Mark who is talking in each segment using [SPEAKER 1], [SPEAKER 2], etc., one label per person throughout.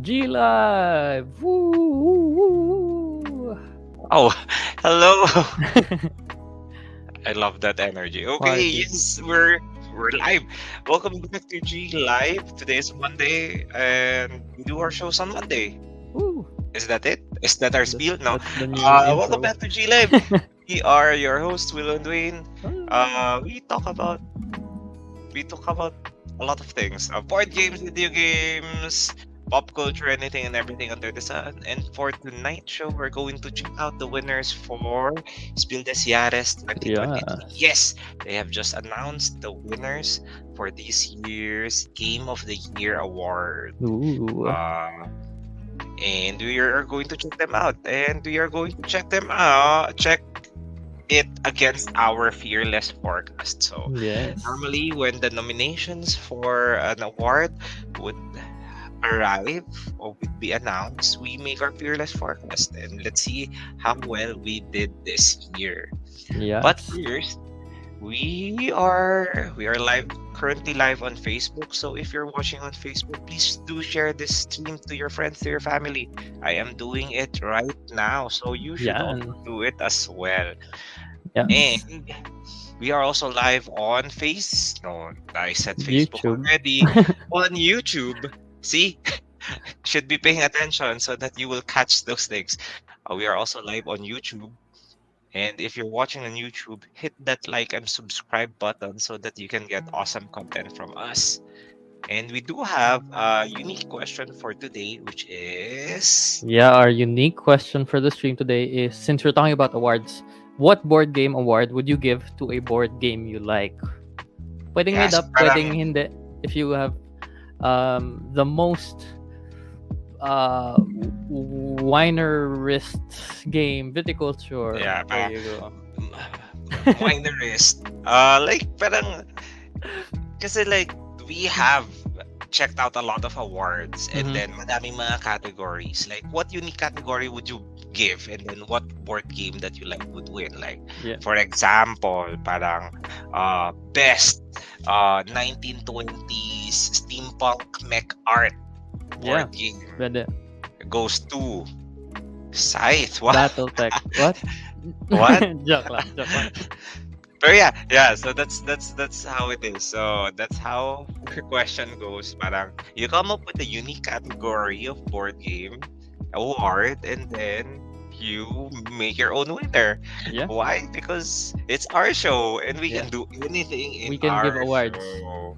[SPEAKER 1] G Live. Woo, woo, woo.
[SPEAKER 2] Oh, hello. I love that energy. Okay,
[SPEAKER 1] Party.
[SPEAKER 2] yes, we're live. Welcome back to G Live. Today is Monday, and we do our shows on Monday.
[SPEAKER 1] Woo.
[SPEAKER 2] Is that it? Is that our spiel? No.
[SPEAKER 1] That's the new
[SPEAKER 2] Welcome
[SPEAKER 1] intro.
[SPEAKER 2] back to G Live. We are your hosts, Will and Dwayne. We talk about a lot of things. Board games, video games, pop culture, anything and everything under the sun. And for tonight's show, we're going to check out the winners for Spiel des Jahres 2023.
[SPEAKER 1] Yeah.
[SPEAKER 2] Yes, they have just announced the winners for this year's Game of the Year award.
[SPEAKER 1] Ooh.
[SPEAKER 2] And we are going to check them out. And we are going to check it against our fearless forecast. So
[SPEAKER 1] Yes.
[SPEAKER 2] normally when the nominations for an award would arrive or would be announced, we make our fearless forecast and let's see how well we did this year.
[SPEAKER 1] Yeah.
[SPEAKER 2] But first, we are currently live on Facebook. So if you're watching on Facebook, please do share this stream to your friends, to your family. I am doing it right now, so you should also do it as well.
[SPEAKER 1] Yeah.
[SPEAKER 2] And we are also live on I said Facebook
[SPEAKER 1] YouTube.
[SPEAKER 2] already. On YouTube. See? Should be paying attention so that you will catch those things. We are also live on YouTube. And if you're watching on YouTube, hit that like and subscribe button so that you can get awesome content from us. And we do have a unique question for today, which is...
[SPEAKER 1] Yeah, our unique question for the stream today is, since we're talking about awards, what board game award would you give to a board game you like? Pwedeng made up, pwedeng hindi. If you have the most winerist game, viticulture.
[SPEAKER 2] Yeah,
[SPEAKER 1] there you go.
[SPEAKER 2] Winerist. Kasi we have checked out a lot of awards and then madaming mga categories. Like, what unique category would you give? And then what board game that you like would win? Like, for example, parang best 1920s steampunk mech art board game.
[SPEAKER 1] Pwede.
[SPEAKER 2] Goes to Scythe. What?
[SPEAKER 1] Battletech. What?
[SPEAKER 2] What?
[SPEAKER 1] joke lang.
[SPEAKER 2] But yeah. So that's how it is. So that's how your question goes. Parang you come up with a unique category of board game award, and then you make your own winner.
[SPEAKER 1] Yeah.
[SPEAKER 2] Why? Because it's our show, and we can do anything in
[SPEAKER 1] we can
[SPEAKER 2] our
[SPEAKER 1] give awards.
[SPEAKER 2] show.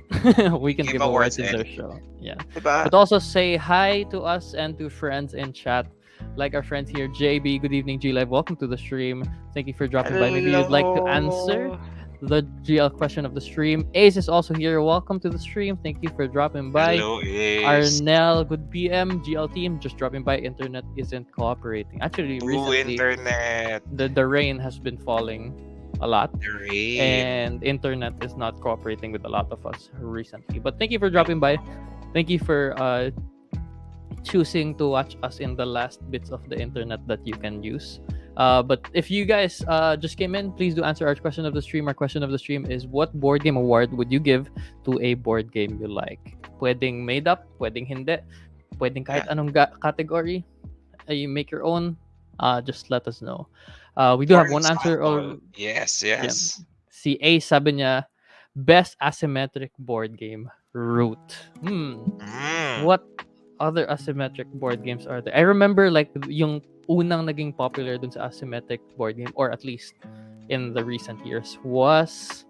[SPEAKER 1] We can give awards in their show. Yeah.
[SPEAKER 2] Diba?
[SPEAKER 1] But also say hi to us and to friends in chat. Like our friends here, JB, good evening, G Live. Welcome to the stream. Thank you for dropping by. Maybe you'd like to answer the GL question of the stream. Ace is also here. Welcome to the stream. Thank you for dropping by.
[SPEAKER 2] Hello, Ace.
[SPEAKER 1] Arnell, good PM. GL team, just dropping by. Internet isn't cooperating. Actually, recently,
[SPEAKER 2] internet.
[SPEAKER 1] The rain has been falling a lot.
[SPEAKER 2] The rain.
[SPEAKER 1] And internet is not cooperating with a lot of us recently. But thank you for dropping by. Thank you for choosing to watch us in the last bits of the internet that you can use. But if you guys just came in, please do answer our question of the stream. Our question of the stream is, what board game award would you give to a board game you like? Pwedeng made up, pwedeng hindi, pwedeng kahit anong category. You make your own. Just let us know. We do have one answer.
[SPEAKER 2] Yes.
[SPEAKER 1] Yeah. Si A sabi niya, best asymmetric board game, Root. What other asymmetric board games are there? I remember like yung unang naging popular dun sa asymmetric board game, or at least in the recent years, was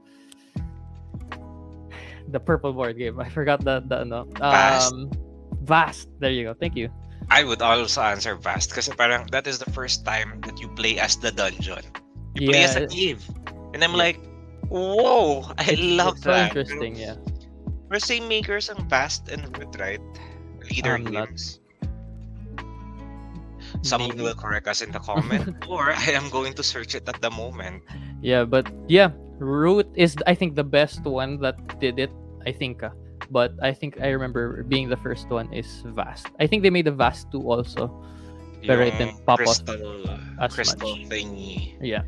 [SPEAKER 1] the purple board game. I forgot the Vast. There you go. Thank you.
[SPEAKER 2] I would also answer Vast kasi parang that is the first time that you play as the dungeon. You play as a cave. And I'm like, whoa, I love that.
[SPEAKER 1] So interesting, yeah.
[SPEAKER 2] We're same makers ang Vast and Root, right? Leader games. Someone will correct us in the comment, or I am going to search it at the moment.
[SPEAKER 1] Yeah, but yeah, Root is, I think, the best one that did it. I think, but I think I remember being the first one is Vast. I think they made a Vast 2 also, pero it didn't pop off as
[SPEAKER 2] crystal
[SPEAKER 1] much.
[SPEAKER 2] Thingy.
[SPEAKER 1] Yeah.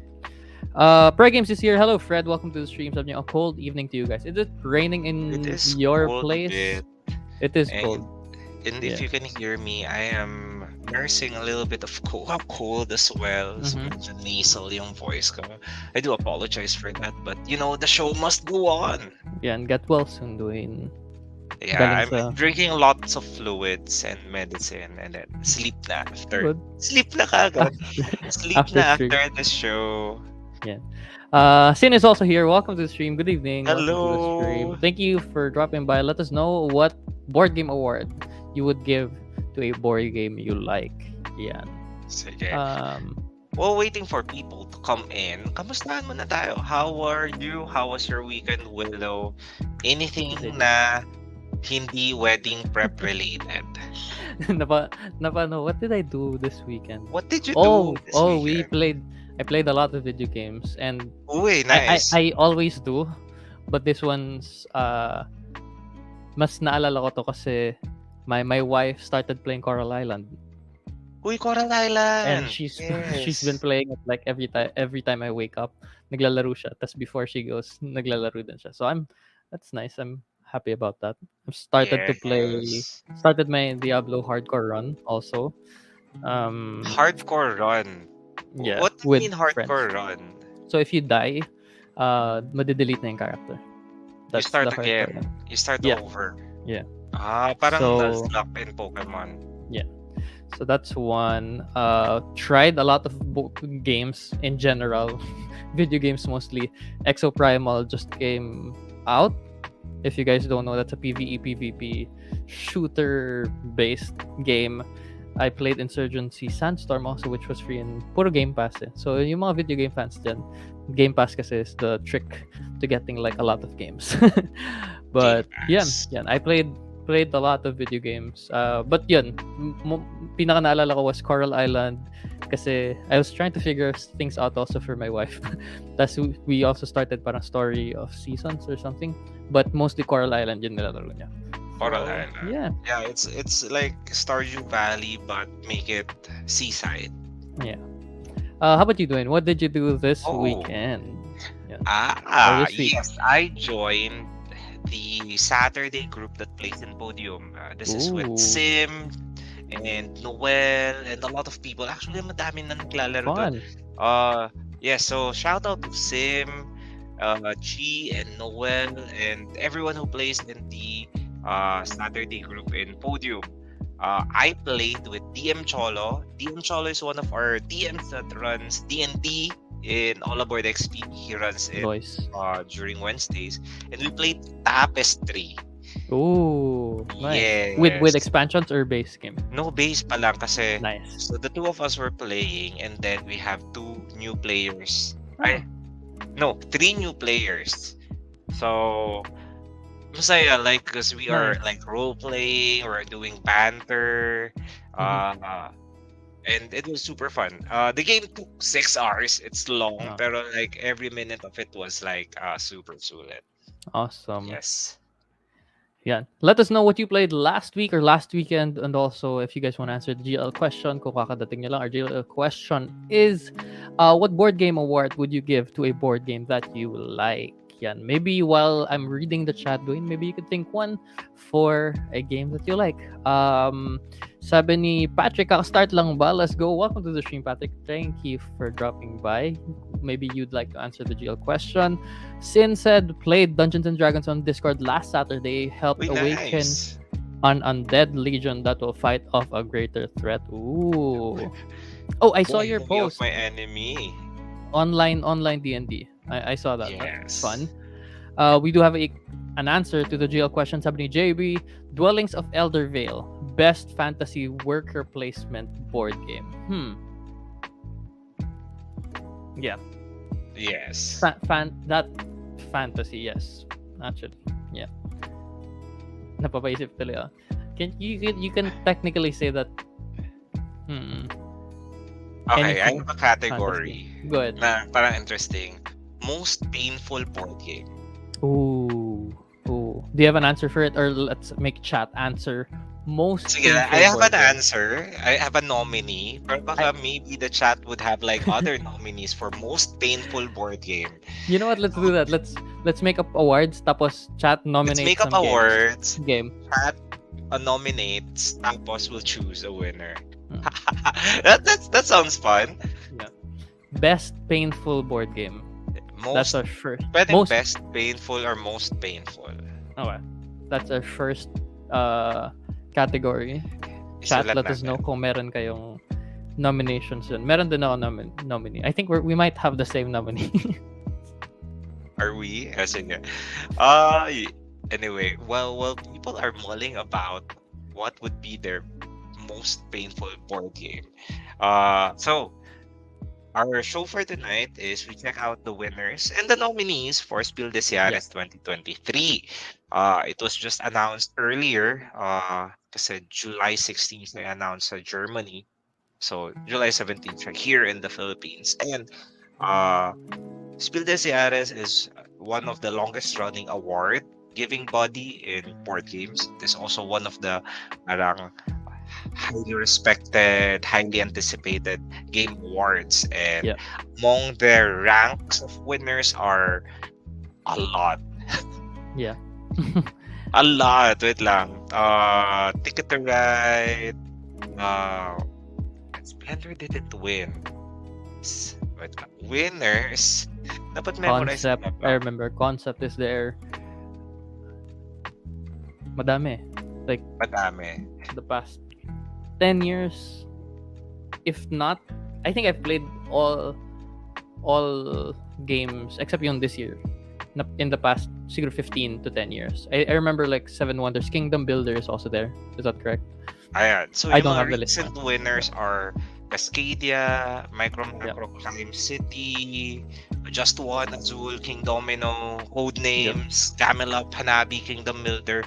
[SPEAKER 1] Pre Games is here. Hello, Fred. Welcome to the stream. Sabi niya, a cold evening to you guys. Is it raining in your place?
[SPEAKER 2] Bit.
[SPEAKER 1] It is
[SPEAKER 2] And
[SPEAKER 1] cold.
[SPEAKER 2] And if
[SPEAKER 1] Yeah.
[SPEAKER 2] you can hear me, I am nursing a little bit of cold as well. So
[SPEAKER 1] Mm-hmm.
[SPEAKER 2] medyo nasal yung voice ko. I do apologize for that, but the show must go on.
[SPEAKER 1] Yeah, and get well soon, Dwayne.
[SPEAKER 2] Yeah,
[SPEAKER 1] Galing
[SPEAKER 2] I'm
[SPEAKER 1] sa
[SPEAKER 2] drinking lots of fluids and medicine and then sleep na after.
[SPEAKER 1] good.
[SPEAKER 2] Sleep na kagad. Sleep
[SPEAKER 1] After
[SPEAKER 2] na
[SPEAKER 1] stream.
[SPEAKER 2] after the show.
[SPEAKER 1] Yeah. Sin is also here. Welcome to the stream. Good evening. Welcome to the stream.
[SPEAKER 2] Hello.
[SPEAKER 1] Thank you for dropping by. Let us know what board game award you would give to a board game you like. Yeah.
[SPEAKER 2] Sige.
[SPEAKER 1] Um,
[SPEAKER 2] While waiting for people to come in, kamustahan muna tayo? How are you? How was your weekend, Willow? Anything na hindi wedding prep related?
[SPEAKER 1] no, what did I do this weekend?
[SPEAKER 2] What did you do this
[SPEAKER 1] I
[SPEAKER 2] weekend?
[SPEAKER 1] played a lot of video games, and
[SPEAKER 2] Uy, nice.
[SPEAKER 1] I always do, but this one's mas naalala ko to kasi my wife started playing Coral Island,
[SPEAKER 2] Uy, Coral
[SPEAKER 1] and
[SPEAKER 2] Island.
[SPEAKER 1] she's
[SPEAKER 2] Yes.
[SPEAKER 1] been playing it like every time I wake up, naglalaro siya. Tas before she goes, naglalaro din siya. So that's nice. I'm happy about that. I've
[SPEAKER 2] Yes.
[SPEAKER 1] started my Diablo hardcore run also.
[SPEAKER 2] Hardcore run.
[SPEAKER 1] Yeah,
[SPEAKER 2] What do you
[SPEAKER 1] with
[SPEAKER 2] mean
[SPEAKER 1] friends.
[SPEAKER 2] hardcore run?
[SPEAKER 1] So if you die, madidelete na yung character.
[SPEAKER 2] You start
[SPEAKER 1] the hardcore
[SPEAKER 2] again.
[SPEAKER 1] run.
[SPEAKER 2] You start
[SPEAKER 1] Yeah.
[SPEAKER 2] over.
[SPEAKER 1] Yeah.
[SPEAKER 2] Parang
[SPEAKER 1] So-
[SPEAKER 2] Nuzlocke in Pokemon.
[SPEAKER 1] So that's one. Tried a lot of games in general, video games mostly. Exo Primal just came out. If you guys don't know, that's a PvE PvP shooter based game. I played Insurgency Sandstorm also, which was free in puro Game Pass. Eh. So yung mga video game fans dyan, Game Pass kasi is the trick to getting like a lot of games. But
[SPEAKER 2] Game
[SPEAKER 1] yeah, I played a lot of video games. But yun, pinaka naalala ko was Coral Island kasi I was trying to figure things out also for my wife. That's we also started parang Story of Seasons or something, but mostly Coral Island yun nilalaro niya.
[SPEAKER 2] Coral
[SPEAKER 1] So,
[SPEAKER 2] Island.
[SPEAKER 1] Yeah.
[SPEAKER 2] Yeah, it's like Stardew Valley but make it seaside.
[SPEAKER 1] How about you, Dwayne? What did you do this
[SPEAKER 2] Oh.
[SPEAKER 1] weekend? Or this week?
[SPEAKER 2] Yes, I joined the Saturday group that plays in Podium. This is with
[SPEAKER 1] Ooh.
[SPEAKER 2] Sim and Noel and a lot of people. Actually, madami na naglalaro doon.
[SPEAKER 1] Fun.
[SPEAKER 2] Yeah, so shout out to Sim, Chi, and Noel, and everyone who plays in the Saturday group in Podium. I played with DM Cholo. DM Cholo is one of our DMs that runs D&D in All Aboard XP. He runs it
[SPEAKER 1] Voice.
[SPEAKER 2] during Wednesdays, and we played Tapestry.
[SPEAKER 1] Ooh, nice.
[SPEAKER 2] Yes.
[SPEAKER 1] With expansions or base game?
[SPEAKER 2] No base pa lang kasi.
[SPEAKER 1] Nice.
[SPEAKER 2] So the two of us were playing, and then we have two new players.
[SPEAKER 1] Oh.
[SPEAKER 2] No, three new players. So masaya, like, because we are
[SPEAKER 1] Nice.
[SPEAKER 2] like role playing, we're doing banter, and it was super fun. The game took 6 hours. It's long,
[SPEAKER 1] Oh.
[SPEAKER 2] pero like every minute of it was like super sulit.
[SPEAKER 1] Awesome.
[SPEAKER 2] Yes.
[SPEAKER 1] Yeah. Let us know what you played last week or last weekend, and also if you guys want to answer the GL question, kung kakadating nyo lang, our GL question is, what board game award would you give to a board game that you like? Yan. Maybe while I'm reading the chat, Dwayne, maybe you could think one for a game that you like. Sabi ni Patrick, start lang ba? Let's go. Welcome to the stream, Patrick. Thank you for dropping by. Maybe you'd like to answer the GL question. Sin said, played Dungeons and Dragons on Discord last Saturday, helped
[SPEAKER 2] Uy,
[SPEAKER 1] awaken
[SPEAKER 2] nice.
[SPEAKER 1] an undead legion that will fight off a greater threat. Ooh. Oh, I saw your
[SPEAKER 2] Enemy of
[SPEAKER 1] post.
[SPEAKER 2] my enemy.
[SPEAKER 1] Online D&D. I saw that. That's
[SPEAKER 2] Yes.
[SPEAKER 1] fun. We do have an answer to the GL question. Sabi ni JB, Dwellings of Elder Vale, best fantasy worker placement board game. Yeah.
[SPEAKER 2] Yes.
[SPEAKER 1] That fantasy, yes. Actually, yeah. Napapaisip tuloy. You can technically say that.
[SPEAKER 2] Okay, I
[SPEAKER 1] anything
[SPEAKER 2] have a category
[SPEAKER 1] Good.
[SPEAKER 2] na parang interesting. Most painful board game.
[SPEAKER 1] Ooh. Do you have an answer for it, or let's make chat answer most?
[SPEAKER 2] Sige,
[SPEAKER 1] painful
[SPEAKER 2] I have
[SPEAKER 1] board
[SPEAKER 2] an
[SPEAKER 1] game?
[SPEAKER 2] answer. I have a nominee. Pero baka maybe the chat would have like other nominees for most painful board game.
[SPEAKER 1] You know what? Let's do that. Let's make up awards. Tapos chat
[SPEAKER 2] Let's
[SPEAKER 1] nominate
[SPEAKER 2] make up
[SPEAKER 1] some games.
[SPEAKER 2] awards.
[SPEAKER 1] Game.
[SPEAKER 2] Chat nominates, tapos will choose a winner.
[SPEAKER 1] Hmm.
[SPEAKER 2] That sounds fun.
[SPEAKER 1] Best painful board game. That's
[SPEAKER 2] Most
[SPEAKER 1] our first.
[SPEAKER 2] pwedeng
[SPEAKER 1] Most.
[SPEAKER 2] best painful or most painful.
[SPEAKER 1] Okay. That's our first category. Chat,
[SPEAKER 2] Isulat
[SPEAKER 1] let us know
[SPEAKER 2] natin.
[SPEAKER 1] kung meron kayong nominations dun. Meron din ako nominee. I think we might have the same nominee.
[SPEAKER 2] Are we? Sige. Anyway, while people are mulling about what would be their most painful board game, so our show for tonight is we check out the winners and the nominees for Spiel des Jahres 2023. It was just announced earlier, kasi July 16th they announced sa Germany. So July 17th here in the Philippines. And Spiel des Jahres is one of the longest running award giving body in board games. It is also one of the parang highly respected, highly anticipated game awards. And
[SPEAKER 1] Yeah.
[SPEAKER 2] among their ranks of winners are a lot.
[SPEAKER 1] Yeah.
[SPEAKER 2] A lot. Wait lang. Ticket to Ride. Splendor didn't win. Wait lang. Winners. Dapat memorize
[SPEAKER 1] Concept.
[SPEAKER 2] na
[SPEAKER 1] I
[SPEAKER 2] ba?
[SPEAKER 1] remember Concept is there. Madami. Like
[SPEAKER 2] Madami.
[SPEAKER 1] the past 10 years, if not, I think I've played all games except yung this year in the past siguro 15 to 10 years. I remember like Seven Wonders Kingdom Builder is also there. Is that correct?
[SPEAKER 2] Ayan. So
[SPEAKER 1] I
[SPEAKER 2] yung
[SPEAKER 1] don't
[SPEAKER 2] mga
[SPEAKER 1] have the list
[SPEAKER 2] recent
[SPEAKER 1] now.
[SPEAKER 2] winners are Cascadia, Micro Crime City, Just One, Azul, King Domino, Codenames, Camelot, Hanabi, Kingdom Builder,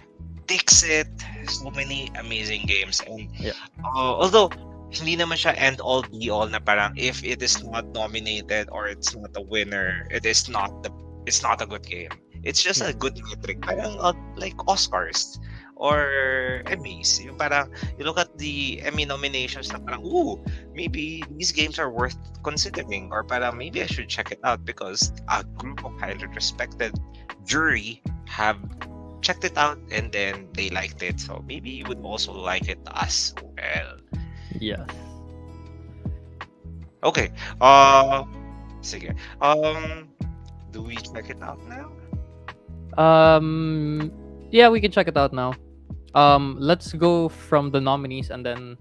[SPEAKER 2] Dixit. So many amazing games. And although hindi naman siya end all be all na parang if it is not nominated or it's not a winner, it's not a good game. It's just a good metric. Parang like Oscars or Emmys. Yung parang you look at the Emmy nominations na parang maybe these games are worth considering or parang maybe I should check it out because a group of highly respected jury have checked it out and then they liked it. So maybe you would also like it as well.
[SPEAKER 1] Yes.
[SPEAKER 2] Okay. Sige. Do we check it out now?
[SPEAKER 1] Yeah, we can check it out now. Let's go from the nominees and then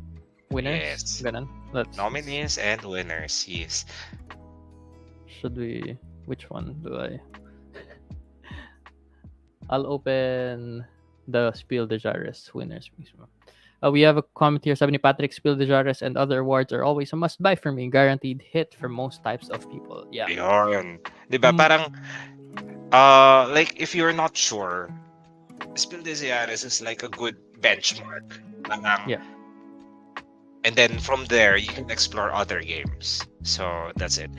[SPEAKER 1] winners.
[SPEAKER 2] Yes.
[SPEAKER 1] Ganun. Let's
[SPEAKER 2] Nominees and winners. Yes.
[SPEAKER 1] Should we? Which one do I? I'll open the Spiel des Jahres winners. We have a comment here. Sabi ni Patrick, Spiel des Jahres and other awards are always a must-buy for me. Guaranteed hit for most types of people. Yeah.
[SPEAKER 2] Ayun. Diba? Parang, like, if you're not sure, Spiel des Jahres is like a good benchmark. Parang,
[SPEAKER 1] Yeah.
[SPEAKER 2] And then from there, you can explore other games. So, that's it.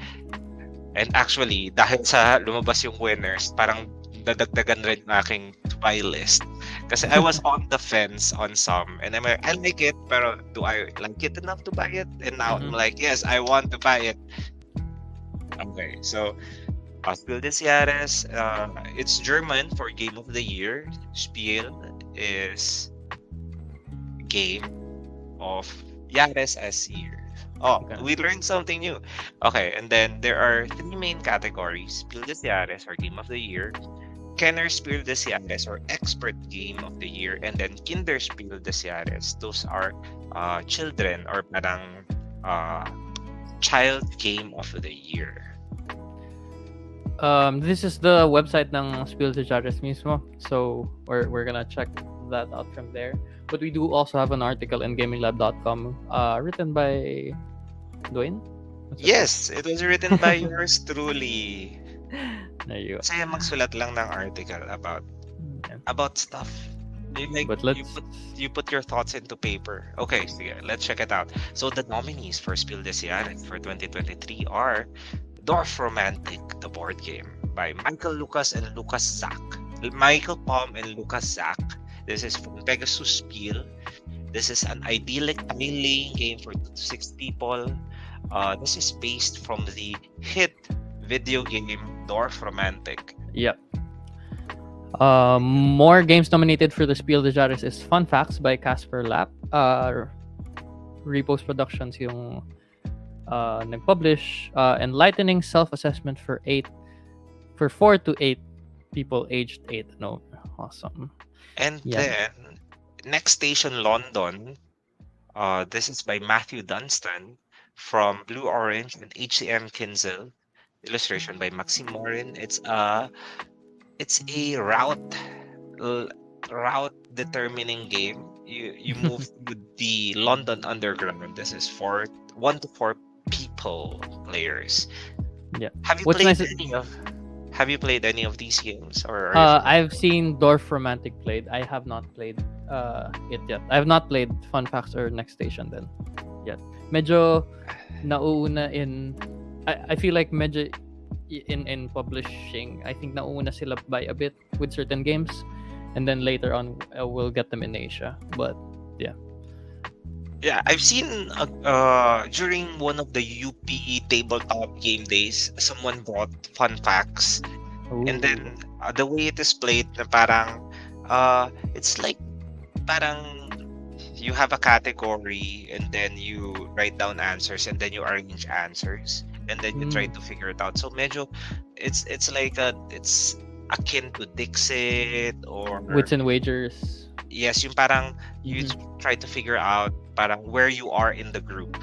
[SPEAKER 2] And actually, dahil sa lumabas yung winners, parang dadagdagan rin ang aking buy list. Kasi I was on the fence on some. And I'm like, I like it, pero do I like it enough to buy it? And now I'm like, yes, I want to buy it. Okay, so Spiel des Jahres, it's German for Game of the Year. Spiel is game of Jahres as year.
[SPEAKER 1] Okay.
[SPEAKER 2] We learned something new. Okay, and then there are three main categories: Spiel des Jahres or Game of the Year, Kenner Spiel des Jahres or Expert Game of the Year, and then Kinder Spiel des Jahres. Those are children or parang child game of the year.
[SPEAKER 1] This is the website ng Spiel des Jahres mismo. So we're gonna check that out from there. But we do also have an article in gaminglab.com written by Dwayne?
[SPEAKER 2] Yes, it was written by yours truly.
[SPEAKER 1] There you go.
[SPEAKER 2] Masaya magsulat lang ng article about stuff.
[SPEAKER 1] But
[SPEAKER 2] You put your thoughts into paper. Okay, sige, let's check it out. So the nominees for Spiel des Jahres for 2023 are Dorf Romantic, the board game by Michael Lucas and Lucas Zach. Michael Palm and Lucas Zach. This is from Pegasus Spiel. This is an idyllic tile-laying game for 2 to 6 people. This is based from the hit video game Dorf Romantic.
[SPEAKER 1] Yep. More games nominated for the Spiel des Jahres is Fun Facts by Casper Lap. Repost Productions yung nag-publish. Enlightening Self-Assessment for 4 to 8 people aged 8 and over. Awesome.
[SPEAKER 2] And
[SPEAKER 1] Yeah.
[SPEAKER 2] then Next Station London. This is by Matthew Dunstan from Blue Orange and HCM Kinzel. Illustration by Maxime Morin. It's a route determining game. You move through the London Underground. This is for 1 to 4 people players.
[SPEAKER 1] Yeah.
[SPEAKER 2] Have you
[SPEAKER 1] What's
[SPEAKER 2] played
[SPEAKER 1] nice-
[SPEAKER 2] any of Have you played any of these games? Or are you
[SPEAKER 1] I've seen Dorf Romantic played. I have not played it yet. I have not played Fun Facts or Next Station then yet. Medyo nauuna in I feel like medyo in publishing. I think nauuna sila by a bit with certain games, and then later on we'll get them in Asia. But
[SPEAKER 2] Yeah, I've seen during one of the UP tabletop game days, someone brought Fun Facts, and then the way it is played, na parang it's like parang you have a category and then you write down answers and then you arrange answers and then you try to figure it out. So medyo it's like it's akin to Dixit or
[SPEAKER 1] Wits and Wagers.
[SPEAKER 2] yes, yung parang you try to figure out parang where you are in the group,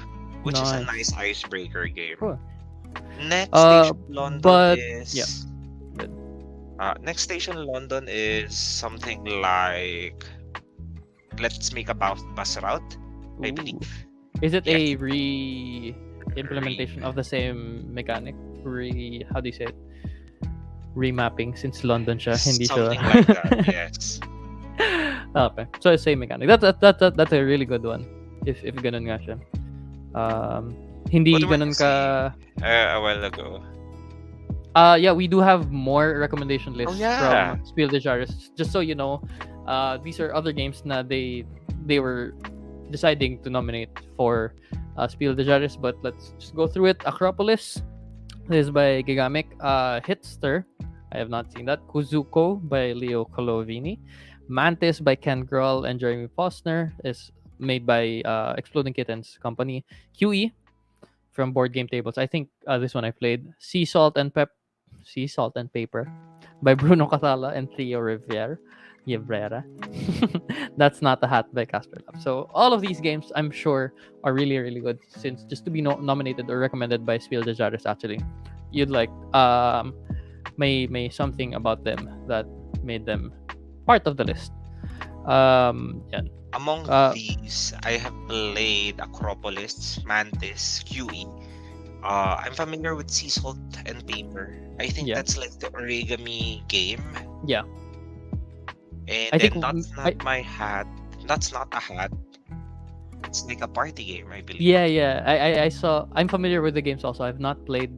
[SPEAKER 2] which is a nice icebreaker game.
[SPEAKER 1] Cool.
[SPEAKER 2] Next Station London is
[SPEAKER 1] yeah.
[SPEAKER 2] Next Station London is something like Let's Make a Bus Route, I believe.
[SPEAKER 1] Is it
[SPEAKER 2] Yes.
[SPEAKER 1] a re-implementation of the same mechanic? How do you say it? Remapping, since London siya, hindi
[SPEAKER 2] Something
[SPEAKER 1] siya.
[SPEAKER 2] like that, yes.
[SPEAKER 1] Okay, so same mechanic. That's a really good one. If ganun nga siya. Hindi
[SPEAKER 2] What do
[SPEAKER 1] ganun
[SPEAKER 2] you
[SPEAKER 1] ka.
[SPEAKER 2] A while ago.
[SPEAKER 1] Yeah, we do have more recommendation lists
[SPEAKER 2] yeah.
[SPEAKER 1] from Spiel des Jahres. Just so you know, these are other games na they were deciding to nominate for Spiel des Jahres, but let's just go through it. Acropolis. This is by Gigamic. Hitster. I have not seen that. Kuzuko by Leo Colovini. Mantis by Ken Grohl and Jeremy Posner is made by Exploding Kittens Company. QE from Board Game Tables. I think this one I played. Sea Salt and Paper by Bruno Catala and Theo Rivera. That's Not a Hat by Casper Lab. So all of these games, I'm sure, are really, really good. Since just to be nominated or recommended by Spiel des Jahres, actually, you'd like may something about them that made them part of the list. Yeah.
[SPEAKER 2] Among these, I have played Acropolis, Mantis, QE. I'm familiar with Sea Salt and Paper. I think that's like the origami game.
[SPEAKER 1] Yeah.
[SPEAKER 2] And
[SPEAKER 1] I
[SPEAKER 2] then
[SPEAKER 1] think
[SPEAKER 2] That's Not a Hat. It's like a party game, I believe.
[SPEAKER 1] Yeah. I saw. I'm familiar with the games also. I've not played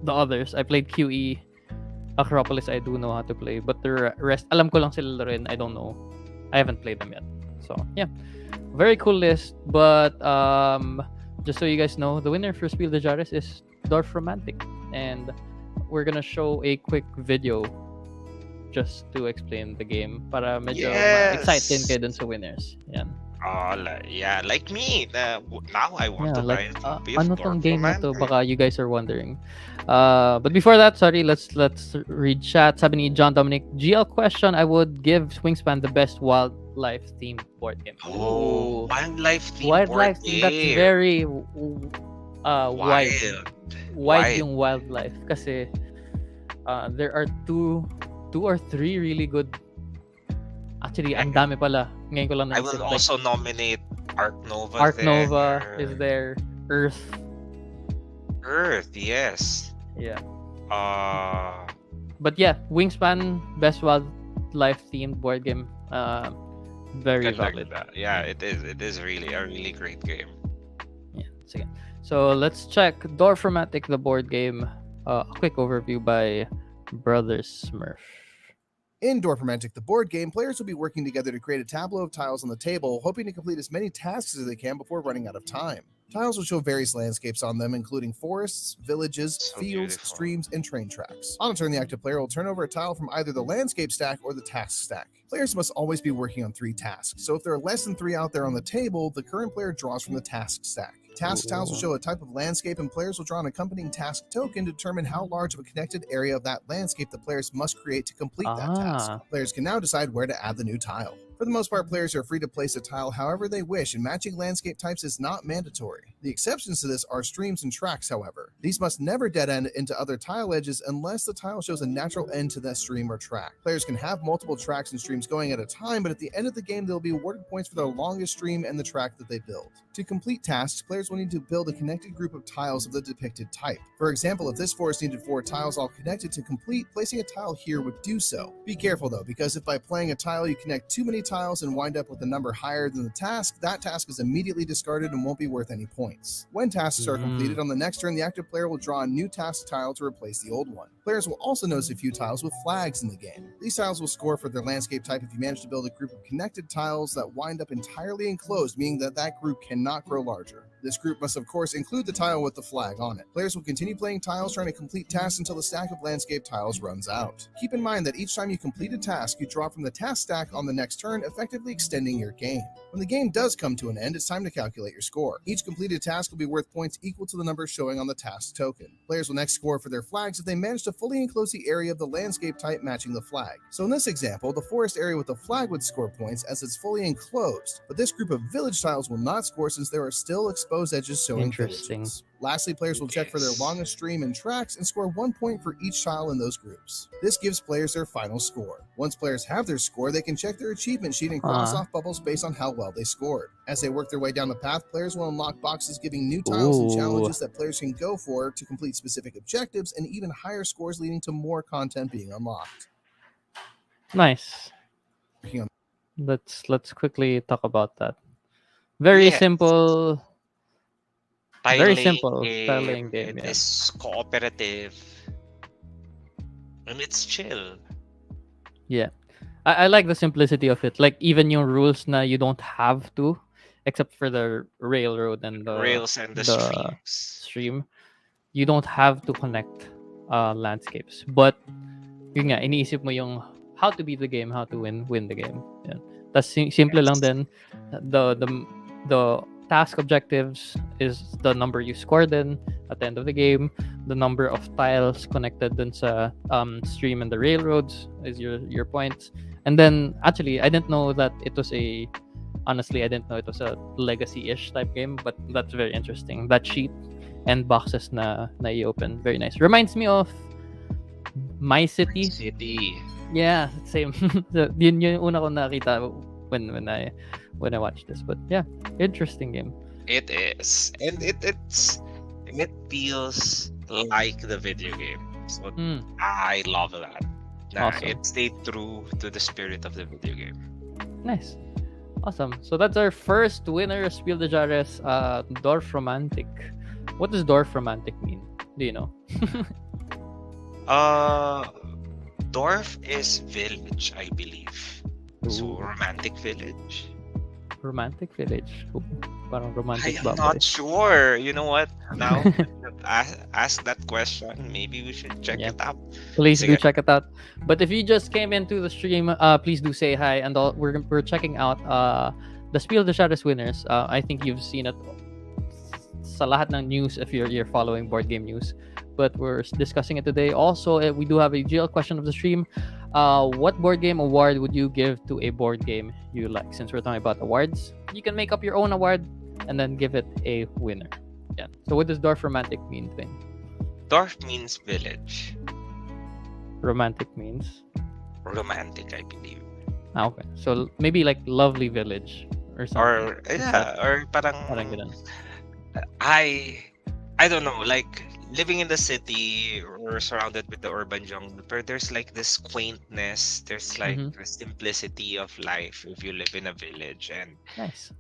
[SPEAKER 1] the others. I played QE. Acropolis, I do know how to play, but the rest, alam ko lang sila rin. I don't know. I haven't played them yet. So yeah, very cool list. But just so you guys know, the winner for Spiel des Jahres is Dorf Romantic, and we're gonna show a quick video just to explain the game para medyo excited kayo dun sa winners. Yan.
[SPEAKER 2] Yeah, like me. Now I want to buy a copy of
[SPEAKER 1] ano
[SPEAKER 2] Dorf
[SPEAKER 1] tong game na to?
[SPEAKER 2] Romantic.
[SPEAKER 1] Baka you guys are wondering. But before that, sorry, let's read chat. Sabi ni John Dominic, GL question, I would give Wingspan the best wildlife themed board game.
[SPEAKER 2] Oh, wildlife themed board game.
[SPEAKER 1] That's very wide. Wide yung wildlife. Kasi there are two or three really good. Actually, ang dami pala. Ngayon ko lang
[SPEAKER 2] I will also nominate Ark Nova.
[SPEAKER 1] Ark Nova is there. Earth,
[SPEAKER 2] yes.
[SPEAKER 1] Yeah.
[SPEAKER 2] But
[SPEAKER 1] yeah, Wingspan, best wildlife themed board game. Very valid.
[SPEAKER 2] Yeah, it is. It is really a really great game.
[SPEAKER 1] Yeah. Sige. So let's check Dorfromatic, the board game. A quick overview by Brothers Smurf.
[SPEAKER 3] In Dorfromantic, the board game, players will be working together to create a tableau of tiles on the table, hoping to complete as many tasks as they can before running out of time. Tiles will show various landscapes on them, including forests, villages,
[SPEAKER 2] So
[SPEAKER 3] fields,
[SPEAKER 2] beautiful.
[SPEAKER 3] streams, and train tracks. On a turn, the active player will turn over a tile from either the landscape stack or the task stack. Players must always be working on 3 tasks, so if there are less than 3 out there on the table, the current player draws from the task stack. Task tiles will show a type of landscape, and players will draw an accompanying task token to determine how large of a connected area of that landscape the players must create to complete that task. Players can now decide where to add the new tile. For the most part, players are free to place a tile however they wish, and matching landscape types is not mandatory. The exceptions to this are streams and tracks, however. These must never dead end into other tile edges unless the tile shows a natural end to that stream or track. Players can have multiple tracks and streams going at a time, but at the end of the game, they'll be awarded points for the longest stream and the track that they build. To complete tasks, players will need to build a connected group of tiles of the depicted type. For example, if this forest needed 4 tiles all connected to complete, placing a tile here would do so. Be careful though, because if by playing a tile you connect too many tiles and wind up with a number higher than the task, that task is immediately discarded and won't be worth any points. When tasks are completed, on the next turn, the active player will draw a new task tile to replace the old one. Players will also notice a few tiles with flags in the game. These tiles will score for their landscape type if you manage to build a group of connected tiles that wind up entirely enclosed, meaning that that group cannot grow larger. This group must of course include the tile with the flag on it. Players will continue playing tiles trying to complete tasks until the stack of landscape tiles runs out. Keep in mind that each time you complete a task, you draw from the task stack on the next turn, effectively extending your game. When the game does come to an end, it's time to calculate your score. Each completed task will be worth points equal to the number showing on the task token. Players will next score for their flags if they manage to fully enclose the area of the landscape type matching the flag. So in this example, the forest area with the flag would score points as it's fully enclosed, but this group of village tiles will not score since there are still exposed edges showing
[SPEAKER 1] Interesting.
[SPEAKER 3] villages. Lastly, players will check for their longest stream and tracks and score 1 point for each tile in those groups. This gives players their final score. Once players have their score, they can check their achievement sheet and cross off bubbles based on how well they scored. As they work their way down the path, players will unlock boxes giving new tiles and challenges that players can go for to complete specific objectives, and even higher scores leading to more content being unlocked.
[SPEAKER 1] Nice.
[SPEAKER 3] Working on
[SPEAKER 1] Let's quickly talk about that. Very
[SPEAKER 2] Yes.
[SPEAKER 1] simple. Very
[SPEAKER 2] Tiling
[SPEAKER 1] simple tiling game.
[SPEAKER 2] It
[SPEAKER 1] Yeah.
[SPEAKER 2] is cooperative. And it's chill.
[SPEAKER 1] Yeah. I like the simplicity of it. Like even yung rules na you don't have to, except for the railroad and the
[SPEAKER 2] Rails and the
[SPEAKER 1] the
[SPEAKER 2] streams.
[SPEAKER 1] stream, you don't have to connect landscapes. But yun nga, iniisip mo yung how to beat the game, how to win the game. Yeah. Tas simple lang din. The task objectives is the number you scored in at the end of the game. The number of tiles connected dun sa stream and the railroads is your points. And then actually I didn't know that it was a legacy-ish type game, but that's very interesting. That sheet and boxes na i-open, very nice. Reminds me of My City. Yeah, same. Yun yung una ko nakita when I watched this. But yeah, interesting game.
[SPEAKER 2] It is. And it feels like the video game. So I love that.
[SPEAKER 1] Awesome.
[SPEAKER 2] It stayed true to the spirit of the video game.
[SPEAKER 1] Nice. Awesome. So that's our first winner, Spiel de Jahres, Dorf Romantic. What does Dorf Romantic mean? Do you know?
[SPEAKER 2] Dorf is village, I believe. So
[SPEAKER 1] Ooh.
[SPEAKER 2] romantic village.
[SPEAKER 1] Romantic Village. Ooh, parang
[SPEAKER 2] I
[SPEAKER 1] romantic
[SPEAKER 2] am
[SPEAKER 1] baboy.
[SPEAKER 2] not sure. You know what? Now ask that question. Maybe we should check
[SPEAKER 1] Yeah.
[SPEAKER 2] it out.
[SPEAKER 1] Please do
[SPEAKER 2] Sige.
[SPEAKER 1] check it out. But if you just came into the stream, please do say hi. And we're checking out the Spiel de Jahres winners. I think you've seen it sa lahat ng news if you're following board game news. But we're discussing it today. Also, we do have a GL question of the stream. What board game award would you give to a board game you like? Since we're talking about awards, you can make up your own award and then give it a winner. Yeah. So what does Dorf Romantic mean, Thing?
[SPEAKER 2] Dorf means village.
[SPEAKER 1] Romantic means?
[SPEAKER 2] Romantic, I believe.
[SPEAKER 1] Okay. So maybe like Lovely Village or something.
[SPEAKER 2] Or
[SPEAKER 1] Parang
[SPEAKER 2] parang
[SPEAKER 1] ganun.
[SPEAKER 2] I don't know, like living in the city or surrounded with the urban jungle, but there's like this quaintness, there's like the simplicity of life if you live in a village. And
[SPEAKER 1] Nice.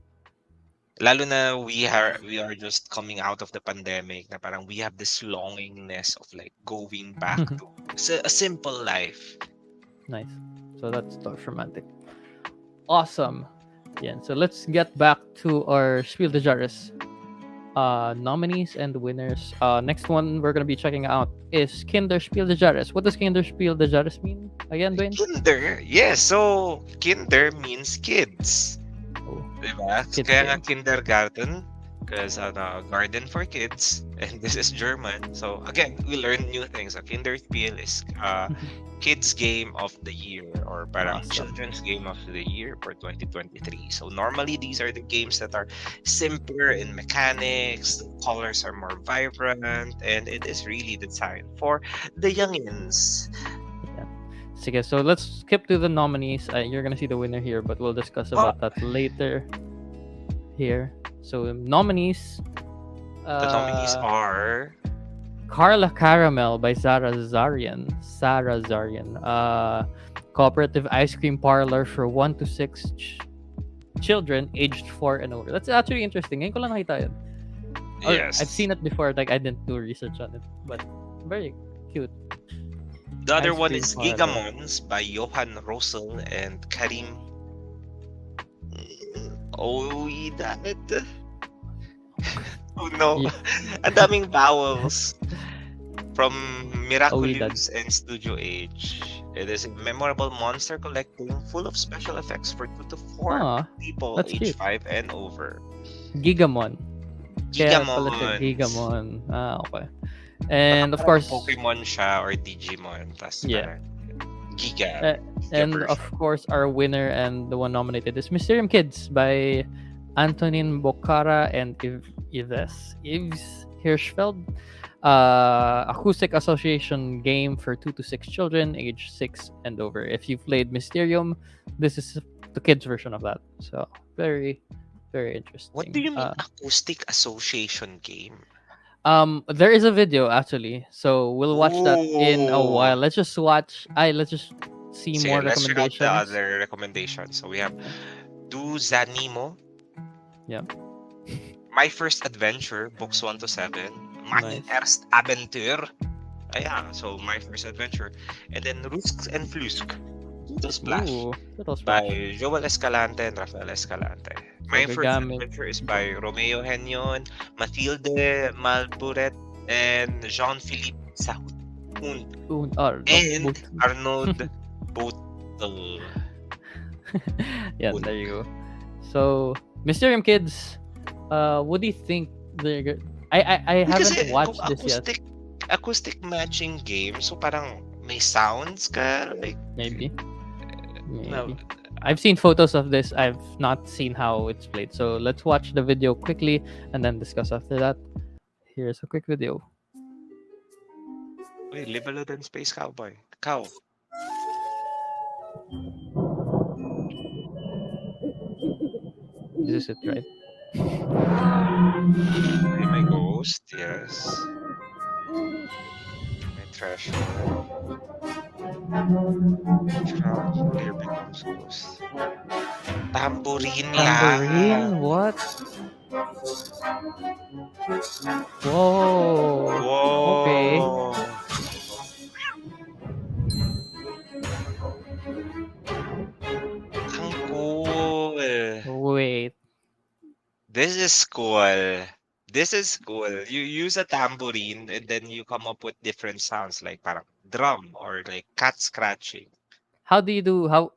[SPEAKER 2] lalo na we are just coming out of the pandemic, na parang we have this longingness of like going back to a simple life.
[SPEAKER 1] Nice. So that's Dorf Romantic. Awesome. Yeah. So let's get back to our Spiel de Jahres. nominees and winners. Next one we're gonna be checking out is Spiel de Jahres. What does Spiel de Jahres mean again, Dwayne?
[SPEAKER 2] Kinder. Yes, so kinder means kids.
[SPEAKER 1] Oh,
[SPEAKER 2] Diba?
[SPEAKER 1] kids
[SPEAKER 2] Kaya nga
[SPEAKER 1] game.
[SPEAKER 2] kindergarten, because garden for kids, and this is German. So again, we learn new things. A Kinderspiel is kids game of the year, or parang
[SPEAKER 1] Awesome.
[SPEAKER 2] children's game of the year for 2023. So normally these are the games that are simpler in mechanics, the colors are more vibrant, and it is really designed for the youngins.
[SPEAKER 1] Sige, so let's skip to the nominees. You're gonna see the winner here, but we'll discuss about that later. Here, so nominees.
[SPEAKER 2] The nominees are
[SPEAKER 1] Carla Caramel by Sarah Zarian. Cooperative ice cream parlor for 1 to 6 children aged 4 and over. That's actually interesting. Ngayon ko lang nakita yun. Or,
[SPEAKER 2] yes.
[SPEAKER 1] I've seen it before. Like I didn't do research on it, but very cute.
[SPEAKER 2] The other
[SPEAKER 1] Ice
[SPEAKER 2] one
[SPEAKER 1] cream
[SPEAKER 2] is
[SPEAKER 1] parlor.
[SPEAKER 2] Gigamons by Johan Rosel and Karim. Oh, that. Oh no. Ang daming vowels from Miraculous and Studio H. It is a memorable monster collecting full of special effects for 2 to 4
[SPEAKER 1] Ah,
[SPEAKER 2] people
[SPEAKER 1] that's
[SPEAKER 2] aged
[SPEAKER 1] cute.
[SPEAKER 2] 5 and over.
[SPEAKER 1] Gigamon. Kaya pala siya
[SPEAKER 2] Gigamons.
[SPEAKER 1] Gigamon. Okay. And of course,
[SPEAKER 2] Pokemon siya or Digimon. Tas
[SPEAKER 1] Yeah.
[SPEAKER 2] Giga.
[SPEAKER 1] and
[SPEAKER 2] version.
[SPEAKER 1] of course, our winner and the one nominated is Mysterium Kids by Antonin Bocara and Yves Hirschfeld. Acoustic association game for 2 to 6 children, age 6 and over. If you've played Mysterium, this is the kids version of that. So very, very interesting.
[SPEAKER 2] What do you mean acoustic association game?
[SPEAKER 1] There is a video actually, so we'll watch that in a
[SPEAKER 2] Ooh.
[SPEAKER 1] while. Let's just see
[SPEAKER 2] Sige,
[SPEAKER 1] more
[SPEAKER 2] let's check out
[SPEAKER 1] recommendations.
[SPEAKER 2] the other recommendations. So we have Do Zanimo.
[SPEAKER 1] Yeah.
[SPEAKER 2] My First Adventure, books 1 to 7. Mein
[SPEAKER 1] Nice.
[SPEAKER 2] Erst Abenteuer. Ayan, so My First Adventure. And then Rusk and Flusk. Little Splash.
[SPEAKER 1] Ooh, Little Splash.
[SPEAKER 2] By Joel Escalante and Rafael Escalante. My First
[SPEAKER 1] Origami.
[SPEAKER 2] Adventure is by Romeo Henyon, Mathilde Malburet, and Jean-Philippe Sahut. And Arnaud Botel.
[SPEAKER 1] Yeah, there you go. So, Mysterium Kids, what do you think they're good? I haven't watched this yet.
[SPEAKER 2] Acoustic matching game, so parang may sounds ka, like
[SPEAKER 1] Maybe.
[SPEAKER 2] no,
[SPEAKER 1] I've seen photos of this. I've not seen how it's played. So let's watch the video quickly and then discuss after that. Here's a quick video.
[SPEAKER 2] Wait, Live a Little Space Cowboy. Cow.
[SPEAKER 1] Is this it, right?
[SPEAKER 2] Okay, my ghost, yes. My treasure. Shroud, clear becomes ghost. Tambourine
[SPEAKER 1] Tambourine?
[SPEAKER 2] lang.
[SPEAKER 1] What? Whoa.
[SPEAKER 2] Whoa.
[SPEAKER 1] Okay.
[SPEAKER 2] Ang cool.
[SPEAKER 1] Wait.
[SPEAKER 2] This is cool. This is cool. You use a tambourine and then you come up with different sounds like parang drum or like cat scratching.
[SPEAKER 1] How do you do how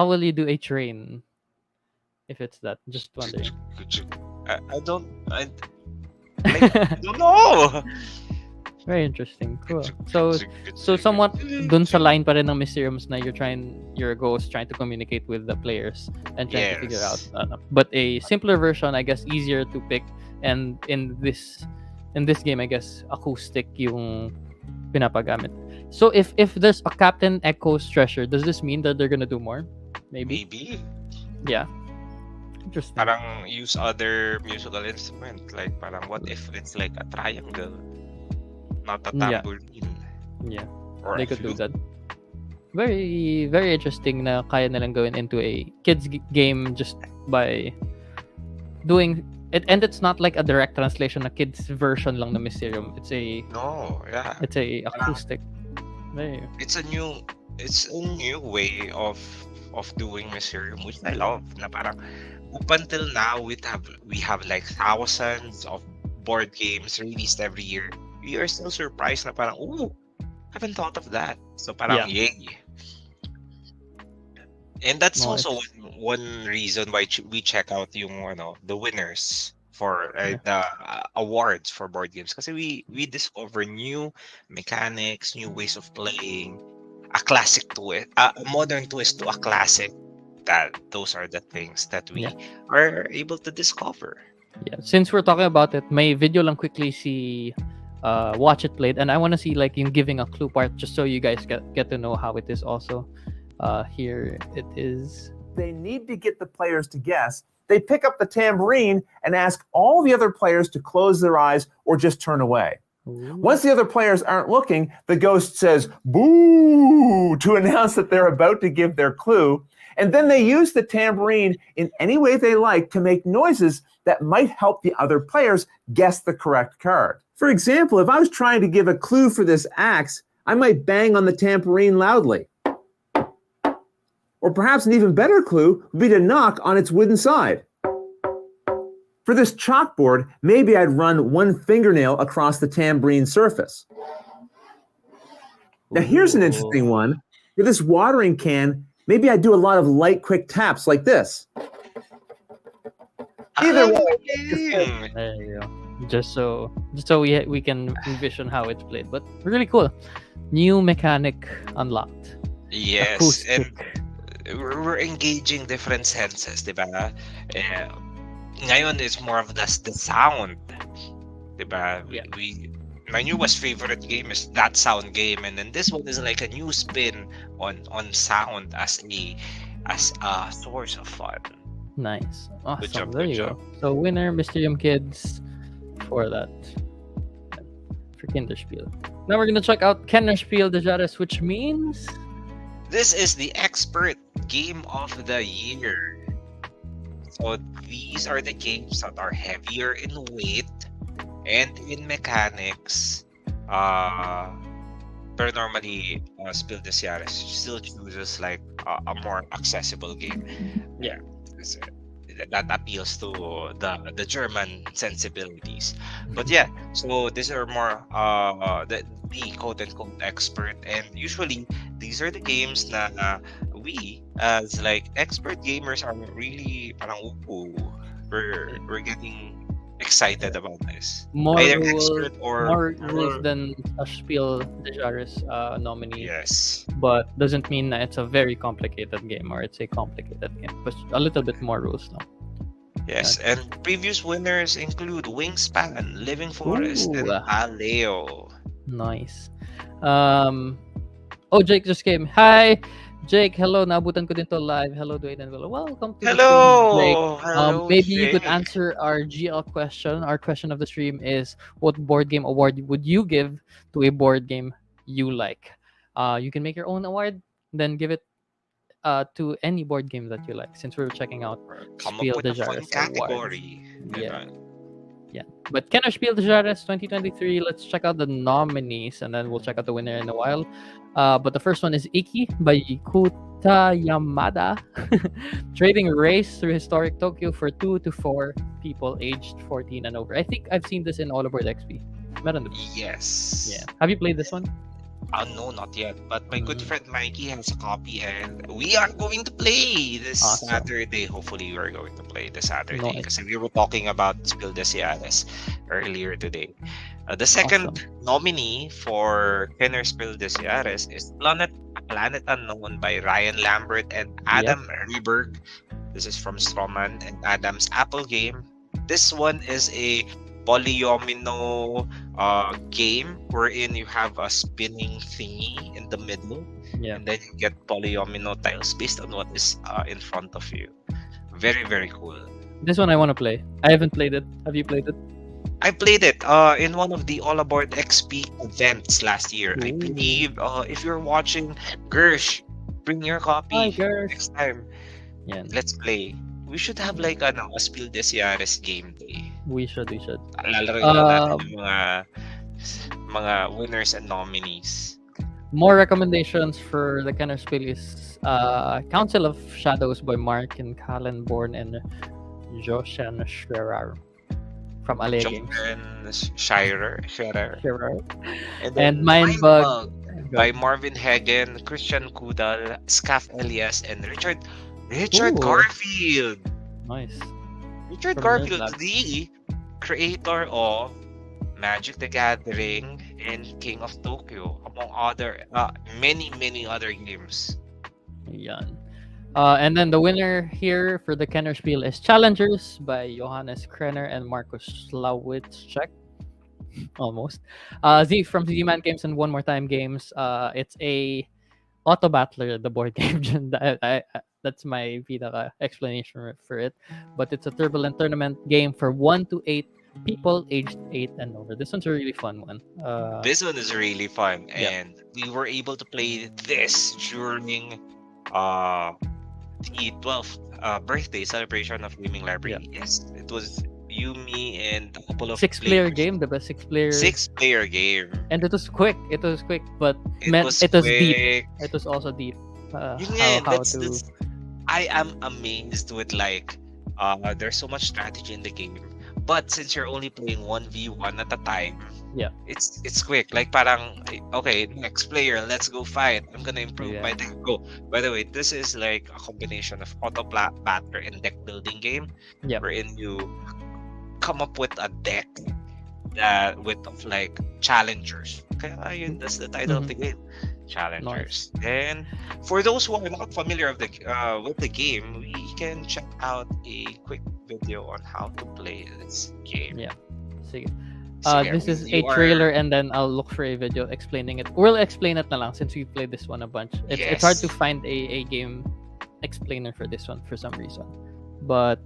[SPEAKER 1] will you do a train if it's that? Just wondering.
[SPEAKER 2] I don't know.
[SPEAKER 1] Very interesting. Cool. So somewhat dun sa line pa rin ng Mysteriums na your ghost trying to communicate with the players and trying to figure out. But a simpler version, I guess, easier to pick. And in this game, I guess acoustic yung pinapagamit. So if there's a Captain Echo's treasure, does this mean that they're gonna do more? Maybe. Yeah. Interesting.
[SPEAKER 2] Parang use other musical instrument. Like parang what if it's like a triangle, not a tambourine.
[SPEAKER 1] Yeah.
[SPEAKER 2] Or
[SPEAKER 1] They could do that. Very, very interesting na kaya nilang gawin into a kids game just by doing it. And it's not like a direct translation, a kids version lang ng Mysterium. It's a acoustic. Very.
[SPEAKER 2] It's a new way of doing Mysterium, which I love. Na parang up until now, we have like thousands of board games released every year. We are still surprised na parang, oh, haven't thought of that. So parang,
[SPEAKER 1] Yeah.
[SPEAKER 2] yay. And that's
[SPEAKER 1] No,
[SPEAKER 2] also
[SPEAKER 1] it's
[SPEAKER 2] one reason why we check out the winners for
[SPEAKER 1] yeah.
[SPEAKER 2] the awards for board games, kasi we discover new mechanics, new ways of playing, a classic twist, a modern twist to a classic. That those are the things that
[SPEAKER 1] Yeah.
[SPEAKER 2] we are able to discover.
[SPEAKER 1] Yeah. Since we're talking about it, may video lang quickly see watch it played, and I want to see like in giving a clue part just so you guys get to know how it is also. Here it is.
[SPEAKER 4] They need to get the players to guess. They pick up the tambourine and ask all the other players to close their eyes or just turn away.
[SPEAKER 1] Ooh.
[SPEAKER 4] Once the other players aren't looking, the ghost says, boo, to announce that they're about to give their clue. And then they use the tambourine in any way they like to make noises that might help the other players guess the correct card. For example, if I was trying to give a clue for this axe, I might bang on the tambourine loudly. Or perhaps an even better clue would be to knock on its wooden side. For this chalkboard, maybe I'd run one fingernail across the tambourine surface. Now here's an interesting one. For this watering can, maybe I'd do a lot of light, quick taps like this. Either way,
[SPEAKER 1] There you go. Just so we can envision how it's played, but really cool. New mechanic unlocked.
[SPEAKER 2] yes,
[SPEAKER 1] Acoustic.
[SPEAKER 2] and we're engaging different senses, di ba? Ngayon is more of the sound, di ba?
[SPEAKER 1] Yeah.
[SPEAKER 2] My newest favorite game is that sound game, and then this one is like a new spin on sound as a source of fun.
[SPEAKER 1] Nice. Awesome.
[SPEAKER 2] job,
[SPEAKER 1] There
[SPEAKER 2] good
[SPEAKER 1] you
[SPEAKER 2] job.
[SPEAKER 1] go. So winner, Mysterium Kids for that. For Kinderspiel. Now we're gonna check out Kennerspiel de Jahres, which means
[SPEAKER 2] This is the expert game of the year. So these are the games that are heavier in weight and in mechanics. But normally, Spiel des Jahres still chooses like a more accessible game.
[SPEAKER 1] Yeah.
[SPEAKER 2] It's, that appeals to the German sensibilities. But yeah, so these are more the quote unquote expert, and usually these are the games that we as like expert gamers are really parang we're getting excited about this.
[SPEAKER 1] more
[SPEAKER 2] Either
[SPEAKER 1] rules,
[SPEAKER 2] expert or
[SPEAKER 1] more rules than a Spiel de Jahres nominee.
[SPEAKER 2] yes.
[SPEAKER 1] But doesn't mean that it's a very complicated game or it's a complicated game. But a little bit more rules now.
[SPEAKER 2] Yes, and previous winners include Wingspan, Living Forest, and
[SPEAKER 1] Ooh.
[SPEAKER 2] Aleo.
[SPEAKER 1] Nice. Oh, Jake just came. Hi, Jake. Hello. Naabutan ko din to live. Hello, Dwayne and Willow. Welcome to the stream, Jake.
[SPEAKER 2] Hello! Hello,
[SPEAKER 1] Maybe you could
[SPEAKER 2] Jake.
[SPEAKER 1] answer our GL question. Our question of the stream is, what board game award would you give to a board game you like? You can make your own award, then give it to any board game that you like, since we're checking out
[SPEAKER 2] Come
[SPEAKER 1] Spiel
[SPEAKER 2] up with
[SPEAKER 1] de
[SPEAKER 2] a fun
[SPEAKER 1] Jahres
[SPEAKER 2] category.
[SPEAKER 1] Yeah. But Kenner Spiel de Jahres 2023, let's check out the nominees and then we'll check out the winner in a while. But the first one is Iki by Kuta Yamada. Trading race through historic Tokyo for 2 to 4 people aged 14 and over. I think I've seen this in All Aboard XP. Meron din.
[SPEAKER 2] Yes.
[SPEAKER 1] Yeah. Have you played this one?
[SPEAKER 2] No, not yet. But my good friend Mikey has a copy, and we are going to play this
[SPEAKER 1] Awesome.
[SPEAKER 2] Saturday. Hopefully, we are going to play this Saturday
[SPEAKER 1] Nice.
[SPEAKER 2] because we were talking about Spiel des Jahres earlier today. The second nominee for Kenner Spiel des Jahres is Planet Unknown by Ryan Lambert and Adam Reberg. This is from Strawman and Adam's Apple game. This one is a polyomino game wherein you have a spinning thingy in the middle,
[SPEAKER 1] Yeah.
[SPEAKER 2] and then you get polyomino tiles based on what is in front of you. Very, very cool.
[SPEAKER 1] This one I want to play. I haven't played it. Have you played it?
[SPEAKER 2] I played it in one of the All Aboard XP events last year. I
[SPEAKER 1] Ooh.
[SPEAKER 2] believe if you're watching, Gersh, bring your copy
[SPEAKER 1] Hi, Gersh.
[SPEAKER 2] next time.
[SPEAKER 1] Yeah.
[SPEAKER 2] Let's play. We should have like a Spiel des Jahres game day.
[SPEAKER 1] We should.
[SPEAKER 2] Lalaroin lang natin yung mga winners and nominees.
[SPEAKER 1] More recommendations for the Kenner Spiel is Council of Shadows by Mark and Callan Bourne and Joshan Scherer from Alea Games.
[SPEAKER 2] Jonathan Scherer.
[SPEAKER 1] Scherer.
[SPEAKER 2] And
[SPEAKER 1] And
[SPEAKER 2] then
[SPEAKER 1] Mindbug.
[SPEAKER 2] by Marvin Hagen, Christian Kudal, Scaf Elias, and Richard
[SPEAKER 1] Ooh.
[SPEAKER 2] Garfield.
[SPEAKER 1] Nice.
[SPEAKER 2] Richard
[SPEAKER 1] From
[SPEAKER 2] Garfield,
[SPEAKER 1] Nerdlab.
[SPEAKER 2] the creator of Magic the Gathering and King of Tokyo, among other many other games.
[SPEAKER 1] Yan. And then the winner here for the Kenner Spiel is Challengers by Johannes Krenner and Markus Slawiczek. Almost. Z from Z-Man Games and One More Time Games. It's a auto battler, the board game. That's my pinaka explanation for it. But it's a turbulent tournament game for 1 to 8 people aged 8 and over. This one's a really fun one.
[SPEAKER 2] This one is really fun,
[SPEAKER 1] Yeah.
[SPEAKER 2] and we were able to play this during the 12th birthday celebration of Gaming Library. Yes, it was you, me, and a couple of
[SPEAKER 1] 6-player
[SPEAKER 2] players.
[SPEAKER 1] game, the best 6-player.
[SPEAKER 2] 6-player game.
[SPEAKER 1] And it was quick. It was quick, but
[SPEAKER 2] It was
[SPEAKER 1] it was deep.
[SPEAKER 2] quick.
[SPEAKER 1] It was also deep.
[SPEAKER 2] Yun nga,
[SPEAKER 1] How
[SPEAKER 2] that's,
[SPEAKER 1] to
[SPEAKER 2] that's, I am amazed with like there's so much strategy in the game. But since you're only playing 1v1 at a time,
[SPEAKER 1] Yeah.
[SPEAKER 2] it's quick. Like parang okay, next player, let's go fight. I'm gonna improve
[SPEAKER 1] Yeah.
[SPEAKER 2] my deck. Go. By the way, this is like a combination of auto battler and deck building game.
[SPEAKER 1] Yep.
[SPEAKER 2] Wherein you come up with a deck that with of like challengers. Kaya yun, that's the title of the game. Challengers. And for those who are not familiar with the game, we can check out a quick video on how to play this game.
[SPEAKER 1] Yeah. Sige.
[SPEAKER 2] Sige,
[SPEAKER 1] This is
[SPEAKER 2] you
[SPEAKER 1] a trailer, and then I'll look for a video explaining it. We'll explain it na lang since we played this one a bunch. It's hard to
[SPEAKER 2] Yes.
[SPEAKER 1] find a game explainer for this one for some reason. But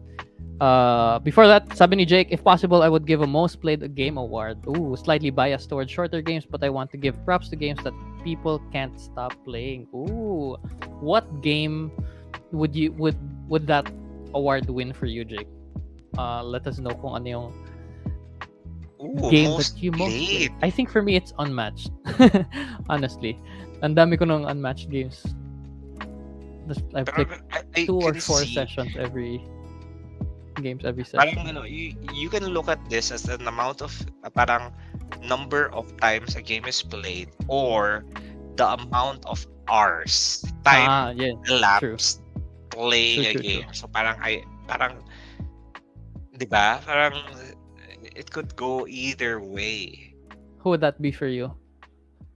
[SPEAKER 1] before that, sabi ni Jake, if possible, I would give a most played game award. Ooh, slightly biased towards shorter games, but I want to give props to games that people can't stop playing. Ooh, what game would that award win for you, Jake? Let us know kung ano yung
[SPEAKER 2] Ooh,
[SPEAKER 1] game
[SPEAKER 2] most
[SPEAKER 1] that you most
[SPEAKER 2] played.
[SPEAKER 1] played. I think for me it's Unmatched. Honestly, ang dami ko ng Unmatched games. I've
[SPEAKER 2] Pero
[SPEAKER 1] played
[SPEAKER 2] I
[SPEAKER 1] 2 or
[SPEAKER 2] can
[SPEAKER 1] 4
[SPEAKER 2] see,
[SPEAKER 1] sessions every session.
[SPEAKER 2] parang you can look at this as an amount of parang number of times a game is played or the amount of hours time
[SPEAKER 1] Yeah,
[SPEAKER 2] elapsed playing a
[SPEAKER 1] True.
[SPEAKER 2] game. So parang di ba? Parang it could go either way.
[SPEAKER 1] Who would that be for you?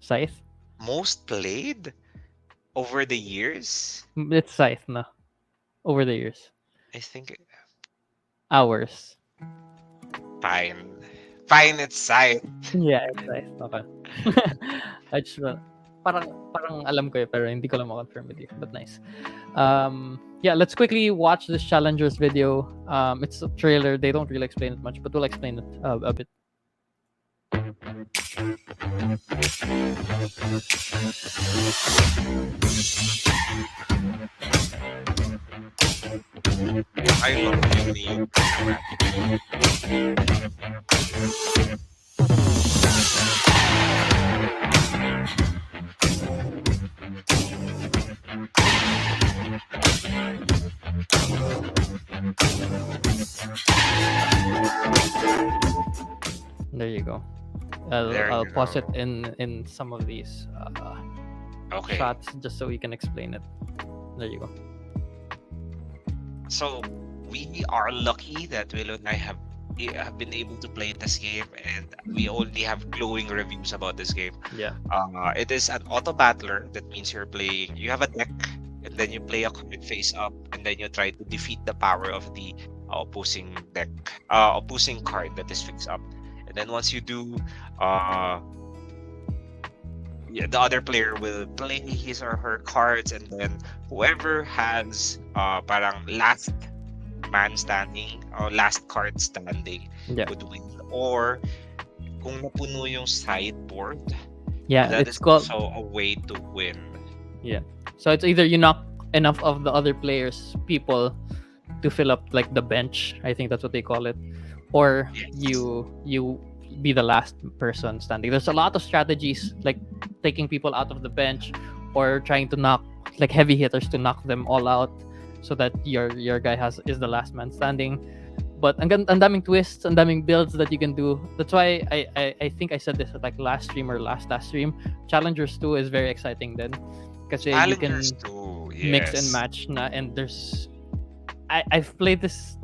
[SPEAKER 1] Scythe?
[SPEAKER 2] Most played over the years,
[SPEAKER 1] It's Scythe na. Over the years.
[SPEAKER 2] I think
[SPEAKER 1] Hours.
[SPEAKER 2] fine, it's side.
[SPEAKER 1] Yeah, it's Scythe. Okay. I just parang alam ko pero hindi ko lang ma-confirm with you. But nice. Yeah, let's quickly watch this Challengers video. It's a trailer. They don't really explain it much, but we'll explain it a bit.
[SPEAKER 2] I love you.
[SPEAKER 1] There you go.
[SPEAKER 2] There
[SPEAKER 1] I'll
[SPEAKER 2] you
[SPEAKER 1] pause
[SPEAKER 2] go.
[SPEAKER 1] it in some of these
[SPEAKER 2] Okay.
[SPEAKER 1] shots just so we can explain it. There you go.
[SPEAKER 2] So we are lucky that Will and I have been able to play this game, and we only have glowing reviews about this game.
[SPEAKER 1] Yeah.
[SPEAKER 2] It is an auto battler. That means you have a deck, and then you play a card face up, and then you try to defeat the power of the opposing card that is face up. And then once you do, the other player will play his or her cards, and then whoever has parang last man standing or last card standing
[SPEAKER 1] Yeah.
[SPEAKER 2] would win. Or kung napuno yung sideboard,
[SPEAKER 1] Yeah,
[SPEAKER 2] that
[SPEAKER 1] it's
[SPEAKER 2] is
[SPEAKER 1] called.
[SPEAKER 2] also a way to win.
[SPEAKER 1] So it's either you knock enough of the other players' people to fill up like the bench. I think that's what they call it. Or
[SPEAKER 2] Yes.
[SPEAKER 1] you be the last person standing. There's a lot of strategies like taking people out of the bench or trying to knock like heavy hitters to knock them all out so that your guy is the last man standing. But ang daming twists, ang daming builds that you can do. That's why I think I said this at like last stream or last stream. Challengers 2 is very exciting then. Kasi you can
[SPEAKER 2] Challengers too.
[SPEAKER 1] mix and
[SPEAKER 2] Yes.
[SPEAKER 1] match na, and there's I've played this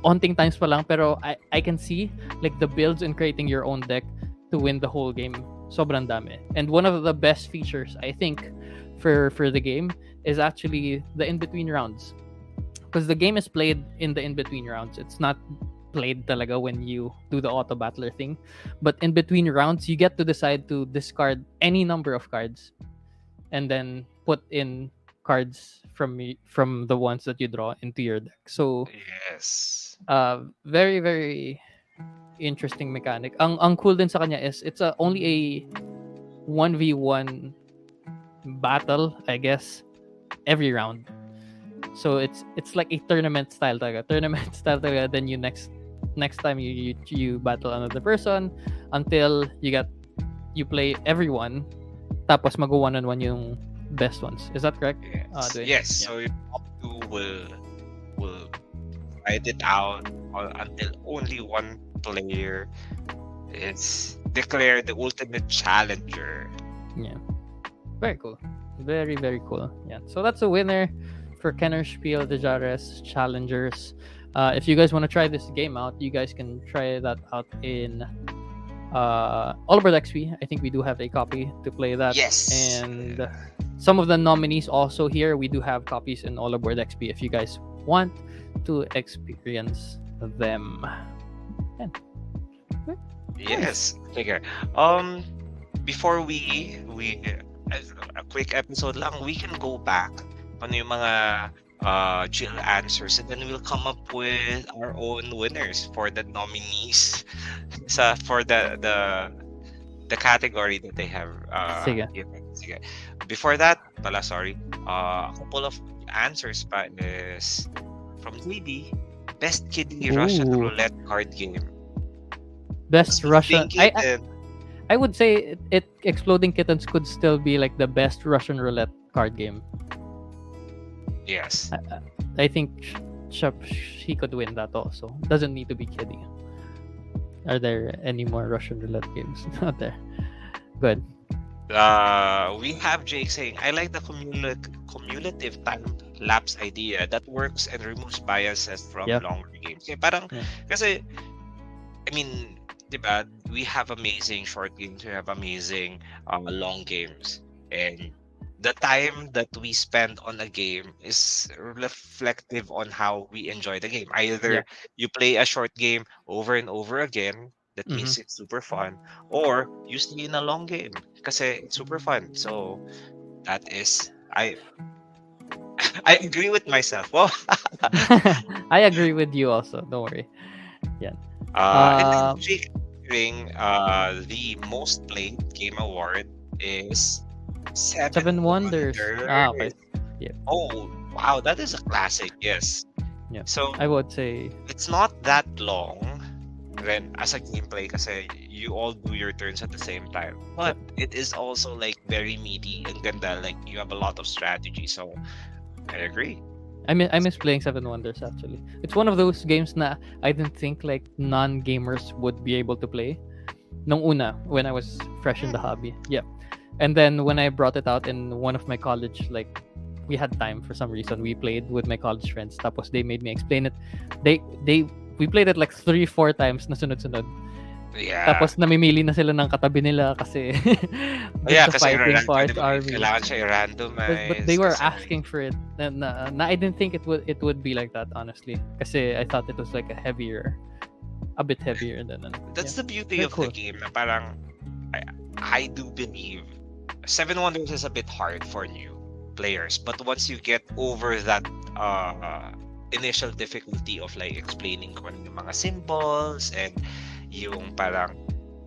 [SPEAKER 1] onting times pa lang, pero I can see like the builds in creating your own deck to win the whole game. Sobrang dami. And one of the best features I think for the game is actually the in-between rounds. Because the game is played in the in-between rounds. It's not played talaga when you do the auto battler thing. But in between rounds, you get to decide to discard any number of cards and then put in cards from the ones that you draw into your deck. So
[SPEAKER 2] Yes.
[SPEAKER 1] very very interesting mechanic. Ang cool din sa kanya is it's only a 1v1 battle, I guess, every round. So it's like a tournament style talaga. Then you next time you battle another person until you play everyone, tapos mag one-on-one yung best ones. Is that correct?
[SPEAKER 2] Yes.
[SPEAKER 1] Dwayne?
[SPEAKER 2] Yes.
[SPEAKER 1] Yeah.
[SPEAKER 2] So your top two will fight it out until only one player is declared the ultimate challenger.
[SPEAKER 1] Yeah. Very cool. Very, very cool. Yeah. So that's a winner for Kenner Spiel, the Jahres Challengers. If you guys want to try this game out, you guys can try that out in All About XP. I think we do have a copy to play that.
[SPEAKER 2] Yes.
[SPEAKER 1] And some of the nominees also here, we do have copies in All Aboard XP if you guys want to experience them. Yeah.
[SPEAKER 2] Yes. Sige. Before we a quick episode lang, we can go back ano yung mga Jill answers, and then we'll come up with our own winners for the nominees for the category that they have
[SPEAKER 1] Sige.
[SPEAKER 2] given. Sige. Before that, sorry. A couple of answers pa is from JB. Best kiddie Russian
[SPEAKER 1] Ooh.
[SPEAKER 2] roulette card game.
[SPEAKER 1] Best Russian.
[SPEAKER 2] Thinking
[SPEAKER 1] I would say Exploding Kittens could still be like the best Russian roulette card game.
[SPEAKER 2] yes.
[SPEAKER 1] I think he could win that also. Doesn't need to be kidding. Are there any more Russian roulette games out there? Good.
[SPEAKER 2] We have Jake saying, I like the cumulative time lapse idea that works and removes biases from
[SPEAKER 1] Yep.
[SPEAKER 2] longer games. Kaya parang,
[SPEAKER 1] Yeah.
[SPEAKER 2] kasi, I mean, diba, we have amazing short games, we have amazing long games. And the time that we spend on a game is reflective on how we enjoy the game. Either you play a short game over and over again, that means it's super fun, or you stay in a long game kasi it's super fun. So that is I agree with myself. Well,
[SPEAKER 1] I agree with you also. Don't worry.
[SPEAKER 2] and
[SPEAKER 1] Uh,
[SPEAKER 2] then Jake during the most played game award is
[SPEAKER 1] Seven Wonders. Okay.
[SPEAKER 2] Oh wow, that is a classic. Yes.
[SPEAKER 1] Yeah.
[SPEAKER 2] So
[SPEAKER 1] I would say
[SPEAKER 2] it's not that long then as a gameplay kasi you all do your turns at the same time, but it is also like very meaty and ganda, like you have a lot of strategy. So I agree.
[SPEAKER 1] I miss playing Seven Wonders actually. It's one of those games na I didn't think like non-gamers would be able to play. Nung una, when I was fresh in the hobby. Yeah. And then when I brought it out in one of my college, like we had time for some reason, we played with my college friends. Tapos they made me explain it. We played it like 3-4 times na sunod-sunod.
[SPEAKER 2] Yeah.
[SPEAKER 1] Tapos namimili na sila ng katabi nila kasi
[SPEAKER 2] Yeah,
[SPEAKER 1] the
[SPEAKER 2] kasi
[SPEAKER 1] fighting
[SPEAKER 2] random,
[SPEAKER 1] part
[SPEAKER 2] diba,
[SPEAKER 1] army.
[SPEAKER 2] kailangan siya i-randomize.
[SPEAKER 1] But they were
[SPEAKER 2] kasi-
[SPEAKER 1] asking for it. Na I didn't think it would be like that, honestly. Kasi I thought it was like a bit heavier than
[SPEAKER 2] That's the beauty
[SPEAKER 1] Very
[SPEAKER 2] of
[SPEAKER 1] cool.
[SPEAKER 2] the game. Na parang I do believe Seven Wonders is a bit hard for new players, but once you get over that initial difficulty of like explaining kung ano yung mga symbols and yung parang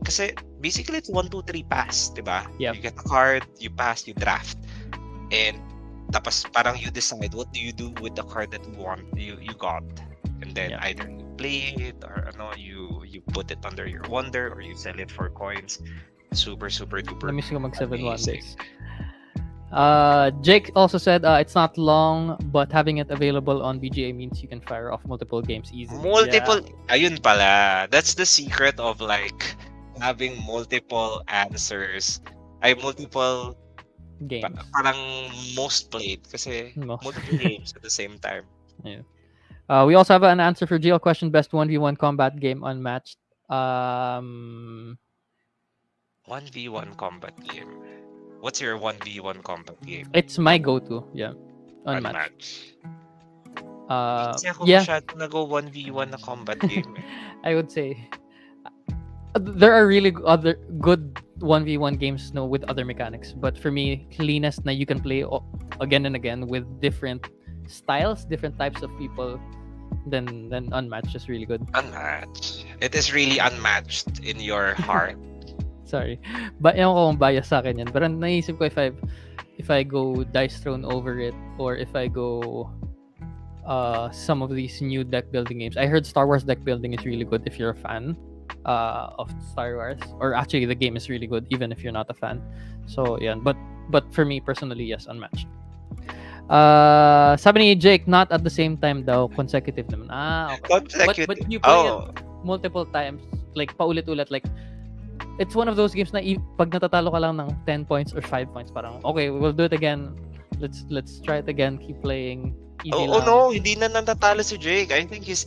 [SPEAKER 2] kasi basically it's 1, 2, 3 pass, diba?
[SPEAKER 1] Yep.
[SPEAKER 2] You get a card, you pass, you draft, and tapos parang you decide what do you do with the card that you got, and then
[SPEAKER 1] Yeah.
[SPEAKER 2] either you play it or you put it under your wonder or you sell it for coins. Super duper
[SPEAKER 1] Namiss ko mag 7
[SPEAKER 2] amazing.
[SPEAKER 1] Wonders. Jake also said it's not long, but having it available on BGA means you can fire off multiple games easily.
[SPEAKER 2] Multiple, ayun pala. That's the secret of like having multiple answers. Ay, multiple,
[SPEAKER 1] Games.
[SPEAKER 2] parang most played. Kasi
[SPEAKER 1] Most.
[SPEAKER 2] multiple games at the same time.
[SPEAKER 1] We also have an answer for GL question: best 1v1 combat game unmatched.
[SPEAKER 2] 1v1 combat game. What's your 1v1 combat game?
[SPEAKER 1] It's my go-to. Yeah, unmatched.
[SPEAKER 2] Kasi ako
[SPEAKER 1] Yeah,
[SPEAKER 2] masyado nag-go 1v1 na combat game.
[SPEAKER 1] I would say there are really other good 1v1 games with other mechanics, but for me, cleanest na you can play again and again with different styles, different types of people, then unmatched is really good.
[SPEAKER 2] Unmatched. It is really unmatched in your heart.
[SPEAKER 1] Sorry, but ewan ko kung bias sa akin yan, pero naisip ko if I go Dice Throne over it, or if I go some of these new deck building games. I heard Star Wars deck building is really good if you're a fan of Star Wars, or actually the game is really good even if you're not a fan. So yeah, but for me personally, yes, unmatched. Sabi ni Jake, not at the same time daw, consecutive naman. Okay.
[SPEAKER 2] Consecutive.
[SPEAKER 1] But you play it multiple times, like paulit-ulit, like it's one of those games na pag natatalo ka lang ng 10 points or 5 points, parang okay, we'll do it again. Let's try it again. Keep playing. Easy
[SPEAKER 2] Oh
[SPEAKER 1] lang.
[SPEAKER 2] no, hindi na natatalo si Jake. I think he's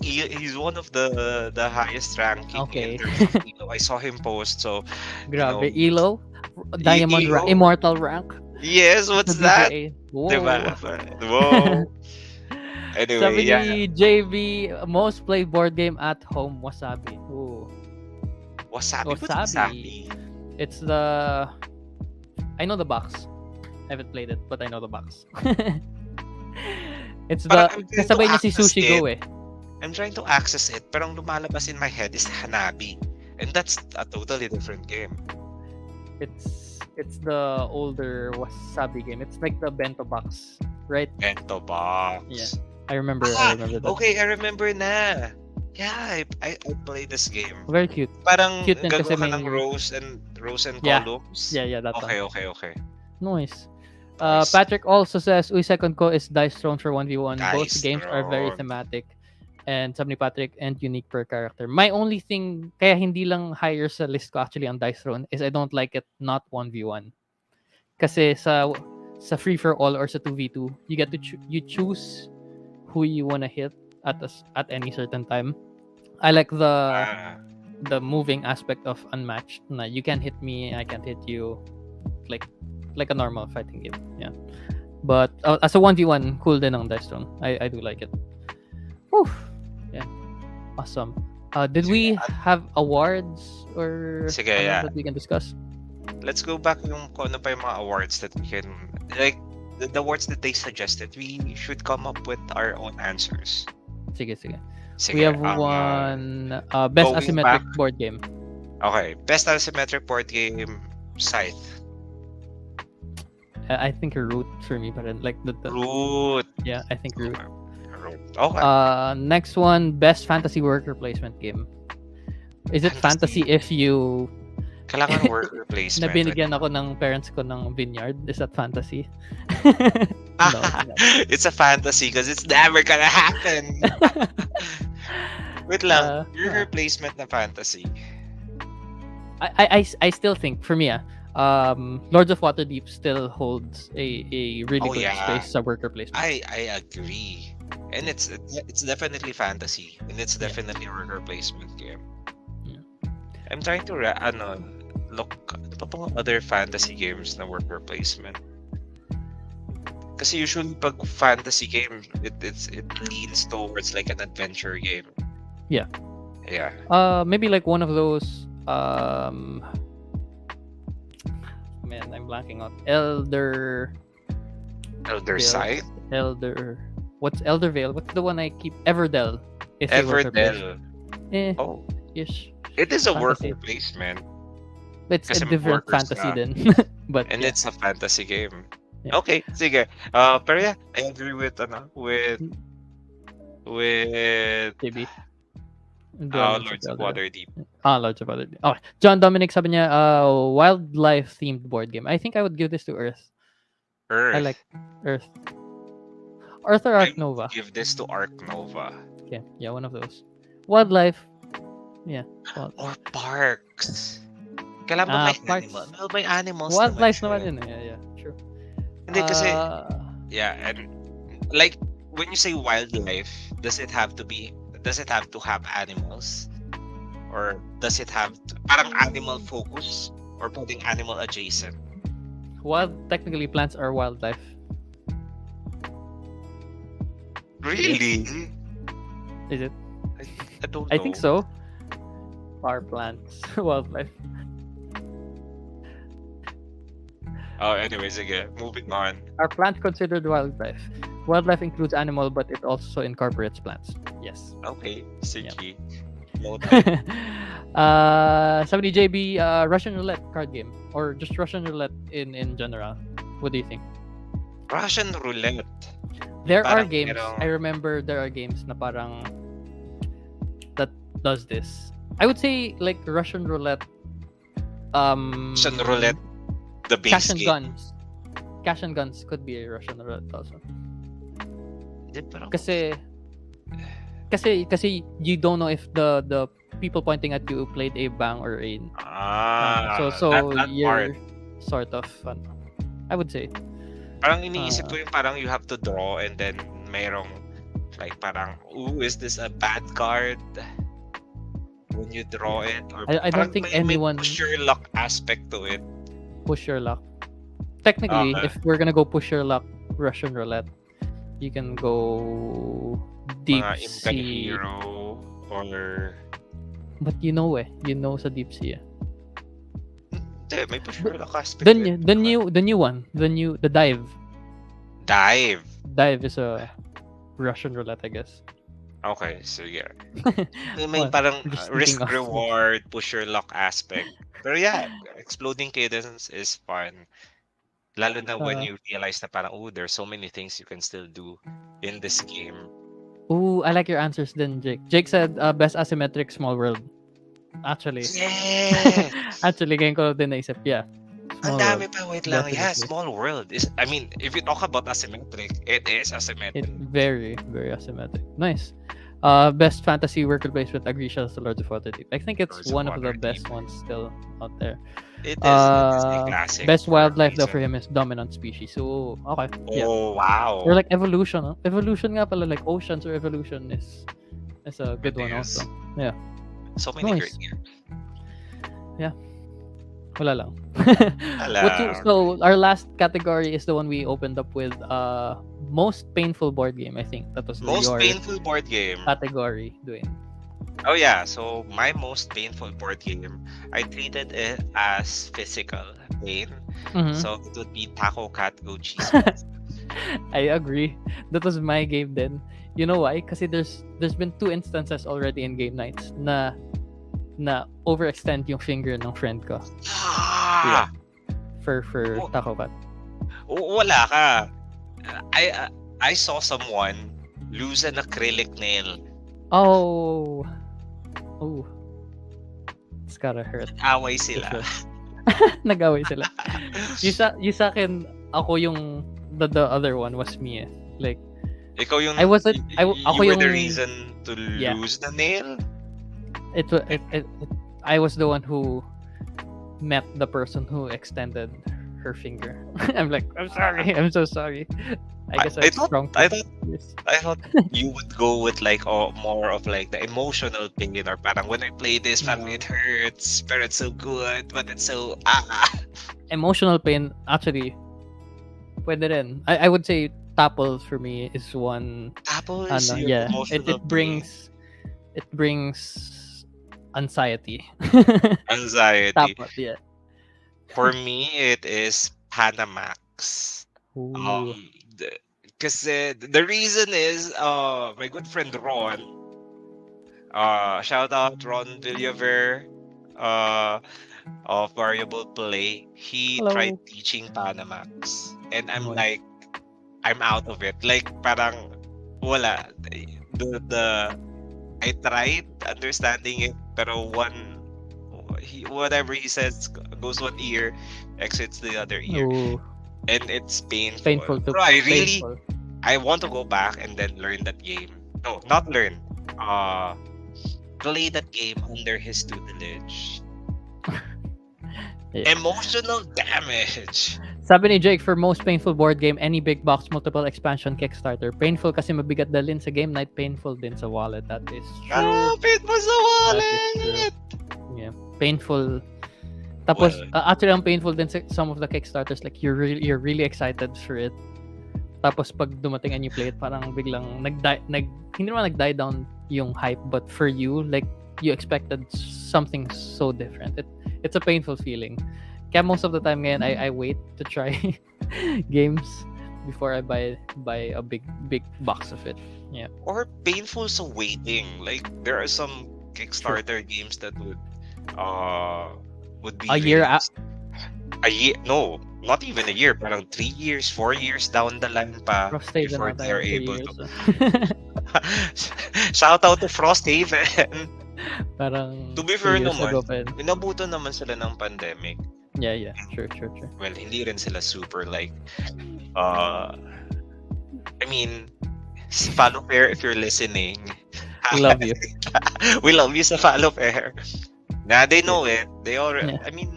[SPEAKER 2] one of the highest ranking
[SPEAKER 1] Okay.
[SPEAKER 2] in terms of Elo. I saw him post, so
[SPEAKER 1] Grabe,
[SPEAKER 2] you know,
[SPEAKER 1] Elo, Diamond
[SPEAKER 2] Elo?
[SPEAKER 1] Immortal rank.
[SPEAKER 2] yes, what's
[SPEAKER 1] sa
[SPEAKER 2] that?
[SPEAKER 1] BGA. Whoa.
[SPEAKER 2] Diba? Whoa. Anyway,
[SPEAKER 1] Sabi
[SPEAKER 2] yeah.
[SPEAKER 1] ni JV, most played board game at home, Wasabi. Ooh.
[SPEAKER 2] Wasabi. What's
[SPEAKER 1] Wasabi.
[SPEAKER 2] Wasabi?
[SPEAKER 1] It's I know the box. I haven't played it, but I know the box. It's
[SPEAKER 2] Parang I'm trying
[SPEAKER 1] kasabay
[SPEAKER 2] to
[SPEAKER 1] niya si
[SPEAKER 2] access
[SPEAKER 1] Sushi
[SPEAKER 2] it.
[SPEAKER 1] Go eh.
[SPEAKER 2] I'm trying to access it, pero ang lumalabas in my head is Hanabi. And that's a totally different game.
[SPEAKER 1] It's the older Wasabi game. It's like the bento box, right?
[SPEAKER 2] Bento Box.
[SPEAKER 1] Yeah. I remember
[SPEAKER 2] Ah,
[SPEAKER 1] that.
[SPEAKER 2] okay, I remember na. Yeah, I played this game.
[SPEAKER 1] Very cute.
[SPEAKER 2] Parang
[SPEAKER 1] Cute din kasi
[SPEAKER 2] gagawa ka ng
[SPEAKER 1] may-
[SPEAKER 2] rows and
[SPEAKER 1] Yeah.
[SPEAKER 2] columns.
[SPEAKER 1] Yeah, that
[SPEAKER 2] Okay,
[SPEAKER 1] one.
[SPEAKER 2] okay.
[SPEAKER 1] Nice.
[SPEAKER 2] Nice.
[SPEAKER 1] Patrick also says, second ko is Dice Throne for 1v1. Both
[SPEAKER 2] Dice
[SPEAKER 1] games are very
[SPEAKER 2] Throne.
[SPEAKER 1] thematic. And sabi ni Patrick, and unique per character. My only thing, kaya hindi lang higher sa list ko actually on Dice Throne, is I don't like it not 1v1. Kasi sa free for all or sa 2v2, you get to you choose who you wanna hit at any certain time. I like the moving aspect of unmatched. Na you can hit me, I can't hit you, like a normal fighting game. Yeah, but as a 1v1, cool din ang Dice Throne. I do like it. Whew. Yeah, awesome. Did we have awards or
[SPEAKER 2] Sige,
[SPEAKER 1] ano
[SPEAKER 2] yeah.
[SPEAKER 1] that we can discuss?
[SPEAKER 2] Let's go back yung kung ano pa yung mga awards that we can, like, the awards that they suggested. We should come up with our own answers.
[SPEAKER 1] Sige.
[SPEAKER 2] Sige,
[SPEAKER 1] We have one best
[SPEAKER 2] going
[SPEAKER 1] asymmetric
[SPEAKER 2] back-
[SPEAKER 1] board game.
[SPEAKER 2] Okay, best asymmetric board game, Scythe.
[SPEAKER 1] I think Root for me, but like the
[SPEAKER 2] Root.
[SPEAKER 1] yeah, I think Root.
[SPEAKER 2] Okay.
[SPEAKER 1] Next one, best fantasy worker placement game. Is it fantasy if you
[SPEAKER 2] Kailangan worker placement.
[SPEAKER 1] na binigyan ako ng parents ko ng vineyard? Is that fantasy? No, it's not.
[SPEAKER 2] It's a fantasy because it's never gonna happen. Wait lang. Worker placement na fantasy.
[SPEAKER 1] I still think for me Lords of Waterdeep still holds a really
[SPEAKER 2] Oh,
[SPEAKER 1] good
[SPEAKER 2] yeah.
[SPEAKER 1] space sa worker placement.
[SPEAKER 2] I agree. And it's definitely fantasy. And it's
[SPEAKER 1] Yeah.
[SPEAKER 2] definitely a worker placement game.
[SPEAKER 1] Yeah.
[SPEAKER 2] I'm trying to look ano pa pang other fantasy games na worker placement. Kasi usually pag fantasy game, it leans towards like an adventure game.
[SPEAKER 1] Yeah.
[SPEAKER 2] Yeah.
[SPEAKER 1] Maybe like one of those man, I'm blanking out.
[SPEAKER 2] Elder
[SPEAKER 1] Veil.
[SPEAKER 2] Scythe?
[SPEAKER 1] What's Elder Veil? What's the one I keep? Everdell. Is a worker
[SPEAKER 2] Everdell.
[SPEAKER 1] placement.
[SPEAKER 2] Oh.
[SPEAKER 1] Ish.
[SPEAKER 2] It is a
[SPEAKER 1] Fantasy.
[SPEAKER 2] worker placement.
[SPEAKER 1] It's
[SPEAKER 2] Kasi
[SPEAKER 1] a different
[SPEAKER 2] workers
[SPEAKER 1] fantasy
[SPEAKER 2] na.
[SPEAKER 1] then. But
[SPEAKER 2] And
[SPEAKER 1] yeah.
[SPEAKER 2] it's a fantasy game.
[SPEAKER 1] Yeah.
[SPEAKER 2] Okay, sige. Pero yeah, I agree with
[SPEAKER 1] JB.
[SPEAKER 2] Lords of Waterdeep.
[SPEAKER 1] Lords of Waterdeep. Okay. John Dominic sabi niya, wildlife themed board game. I think I would give this to Earth.
[SPEAKER 2] Earth.
[SPEAKER 1] I like Earth. Earth or
[SPEAKER 2] I
[SPEAKER 1] Arc
[SPEAKER 2] would
[SPEAKER 1] Nova.
[SPEAKER 2] give this to Arc Nova.
[SPEAKER 1] Okay, yeah, one of those. Wildlife. Yeah.
[SPEAKER 2] Or parks. Kailangan ba may
[SPEAKER 1] Parks.
[SPEAKER 2] animal? Well, may animals naman
[SPEAKER 1] Wildlife
[SPEAKER 2] siya.
[SPEAKER 1] naman yun. Yeah, true.
[SPEAKER 2] Hindi kasi,
[SPEAKER 1] Uh,
[SPEAKER 2] yeah, and like when you say wildlife, does it have to have animals? Or does it have parang animal focus? Or pwedeng animal adjacent?
[SPEAKER 1] technically plants are wildlife.
[SPEAKER 2] Really?
[SPEAKER 1] Is it?
[SPEAKER 2] I don't know.
[SPEAKER 1] I think so. Are plants wildlife?
[SPEAKER 2] Oh, anyways, again, moving on.
[SPEAKER 1] Are plants considered wildlife? Wildlife includes animal, but it also incorporates plants. Yes.
[SPEAKER 2] Okay, sige. Noted.
[SPEAKER 1] 70 JB, Russian roulette card game, or just Russian roulette in general. What do you think?
[SPEAKER 2] Russian roulette.
[SPEAKER 1] There are
[SPEAKER 2] Parang
[SPEAKER 1] games.
[SPEAKER 2] merong-
[SPEAKER 1] I remember there are games na parang that does this. I would say like Russian roulette.
[SPEAKER 2] Russian roulette, the base
[SPEAKER 1] Cash and
[SPEAKER 2] game.
[SPEAKER 1] guns. Cash and guns could be a Russian roulette also.
[SPEAKER 2] Hindi, parang-
[SPEAKER 1] Kasi you don't know if the people pointing at you played a bang or a so
[SPEAKER 2] that
[SPEAKER 1] you're
[SPEAKER 2] part.
[SPEAKER 1] sort of I would say
[SPEAKER 2] Parang iniisip ko yung parang you have to draw and then merong like parang, ooh, is this a bad card? When you draw it, or
[SPEAKER 1] I don't
[SPEAKER 2] parang
[SPEAKER 1] think
[SPEAKER 2] may
[SPEAKER 1] anyone
[SPEAKER 2] push your luck aspect to it.
[SPEAKER 1] push your luck. Technically,
[SPEAKER 2] Okay.
[SPEAKER 1] if we're gonna go push your luck Russian roulette, you can go deep
[SPEAKER 2] Mga Imkan
[SPEAKER 1] sea.
[SPEAKER 2] Hero or
[SPEAKER 1] But you know sa deep sea.
[SPEAKER 2] hindi, may push your luck aspect
[SPEAKER 1] The
[SPEAKER 2] to it.
[SPEAKER 1] new one, the dive.
[SPEAKER 2] Dive.
[SPEAKER 1] Dive is a Russian roulette, I guess.
[SPEAKER 2] Okay, so yeah. May
[SPEAKER 1] Well,
[SPEAKER 2] parang
[SPEAKER 1] we're just
[SPEAKER 2] risk
[SPEAKER 1] thinking of-
[SPEAKER 2] reward, push your luck aspect. Pero yeah, exploding cadence is fun. Lalo na when you realize na parang, oh, there's so many things you can still do in this game.
[SPEAKER 1] Ooh, I like your answers then, Jake. Jake said best asymmetric small world. Actually.
[SPEAKER 2] Yes!
[SPEAKER 1] Actually, ngayon ko din naisip. Yeah.
[SPEAKER 2] Ang
[SPEAKER 1] Small
[SPEAKER 2] dami
[SPEAKER 1] world.
[SPEAKER 2] pa, wait lang. Yeah,
[SPEAKER 1] Definitely.
[SPEAKER 2] small world is, I mean, if you talk about asymmetric, it is
[SPEAKER 1] It's
[SPEAKER 2] asymmetric.
[SPEAKER 1] very, very asymmetric. Nice. Best fantasy worker placement, Agrisha, the Lords of Waterdeep. I think it's
[SPEAKER 2] Lords of
[SPEAKER 1] one of the
[SPEAKER 2] Waterdeep.
[SPEAKER 1] best ones still out there.
[SPEAKER 2] It is a classic.
[SPEAKER 1] Best
[SPEAKER 2] for a
[SPEAKER 1] wildlife though for
[SPEAKER 2] reason.
[SPEAKER 1] him is dominant species. So okay, yeah.
[SPEAKER 2] Oh, wow.
[SPEAKER 1] Or like evolution. Huh? Evolution nga pala, like oceans or evolution is a good
[SPEAKER 2] It
[SPEAKER 1] one
[SPEAKER 2] is.
[SPEAKER 1] also.
[SPEAKER 2] So many
[SPEAKER 1] Nice.
[SPEAKER 2] great games.
[SPEAKER 1] Wala lang.
[SPEAKER 2] Wala.
[SPEAKER 1] So our last category is the one we opened up with. Most painful board game. I think that was
[SPEAKER 2] Most
[SPEAKER 1] your
[SPEAKER 2] painful board game.
[SPEAKER 1] category. Doing.
[SPEAKER 2] Oh yeah, so my most painful board game, I treated it as physical pain.
[SPEAKER 1] Mhm.
[SPEAKER 2] So it would be Taco Cat Go Cheese.
[SPEAKER 1] I agree. That was my game then. You know why? Kasi there's been 2 instances already in game nights na overextend yung finger ng friend ko
[SPEAKER 2] Ah!
[SPEAKER 1] for
[SPEAKER 2] Oh.
[SPEAKER 1] Taco Cat.
[SPEAKER 2] Wala ka. I saw someone lose an acrylic nail.
[SPEAKER 1] Oh. It's gotta hurt.
[SPEAKER 2] Away sila.
[SPEAKER 1] Nag-away sila. Yung sa akin, ako yung the other one was me. Like
[SPEAKER 2] Ikaw yung
[SPEAKER 1] I wasn't-
[SPEAKER 2] you
[SPEAKER 1] ako
[SPEAKER 2] were the
[SPEAKER 1] yung-
[SPEAKER 2] reason to
[SPEAKER 1] Yeah.
[SPEAKER 2] lose the nail?
[SPEAKER 1] I was the one who met the person who extended her finger. I'm like, I'm sorry. I'm so sorry. I guess I'm strong.
[SPEAKER 2] I thought you would go with like more of like the emotional thing, or parang when I play this, parang
[SPEAKER 1] No.
[SPEAKER 2] it hurts, but it's so good, but it's so
[SPEAKER 1] Emotional pain, actually, pwede rin. I would say Tapos for me is one.
[SPEAKER 2] Tapos yung
[SPEAKER 1] Yeah,
[SPEAKER 2] emotional
[SPEAKER 1] it brings anxiety.
[SPEAKER 2] anxiety.
[SPEAKER 1] Tapos, yeah.
[SPEAKER 2] For me, it is Panamax.
[SPEAKER 1] Ooh.
[SPEAKER 2] Kasi the reason is my good friend Ron, shout out Ron Villaver of Variable Play. He
[SPEAKER 1] Hello.
[SPEAKER 2] tried teaching Panamax, and I'm
[SPEAKER 1] Okay.
[SPEAKER 2] like, I'm out of it. Like parang wala. I tried understanding it, pero whatever he says goes one ear, exits the other ear.
[SPEAKER 1] Ooh.
[SPEAKER 2] and it's painful.
[SPEAKER 1] Painful to
[SPEAKER 2] Bro,
[SPEAKER 1] painful.
[SPEAKER 2] I want to go back and then learn that game. No, not learn. Play that game under his tutelage.
[SPEAKER 1] Yeah.
[SPEAKER 2] Emotional damage.
[SPEAKER 1] Sabi ni Jake, for most painful board game, any big box multiple expansion Kickstarter. Painful kasi mabigat dalhin sa game night, painful din sa wallet. That is true.
[SPEAKER 2] Painful sa
[SPEAKER 1] That is
[SPEAKER 2] wallet.
[SPEAKER 1] true. Yeah. Painful. Tapos, actually, ang painful din sa some of the Kickstarters, like, you're really excited for it. Tapos, pag dumating and you play it, parang biglang hindi naman nag-die down yung hype, but for you, like, you expected something so different. It's a painful feeling. Kaya most of the time ngayon, I wait to try games before I buy a big box of it. Yeah.
[SPEAKER 2] Or painful sa waiting. Like, there are some Kickstarter games that would be
[SPEAKER 1] A year
[SPEAKER 2] released. A year? No, not even a year. Parang 3 years, 4 years down the line pa
[SPEAKER 1] Frosthaven
[SPEAKER 2] before
[SPEAKER 1] na
[SPEAKER 2] they are
[SPEAKER 1] tayo, 3
[SPEAKER 2] able
[SPEAKER 1] years.
[SPEAKER 2] to. Shout out to Frosthaven.
[SPEAKER 1] Parang
[SPEAKER 2] To be fair
[SPEAKER 1] 2 years
[SPEAKER 2] naman,
[SPEAKER 1] ago pa yun.
[SPEAKER 2] inabutan naman sila ng pandemic.
[SPEAKER 1] Yeah. Sure.
[SPEAKER 2] Well, hindi rin sila super like, I mean, Follow Fair, if you're listening,
[SPEAKER 1] We love you.
[SPEAKER 2] we love you sa Follow Fair. Nah, they know it. They already,
[SPEAKER 1] Yeah.
[SPEAKER 2] I mean,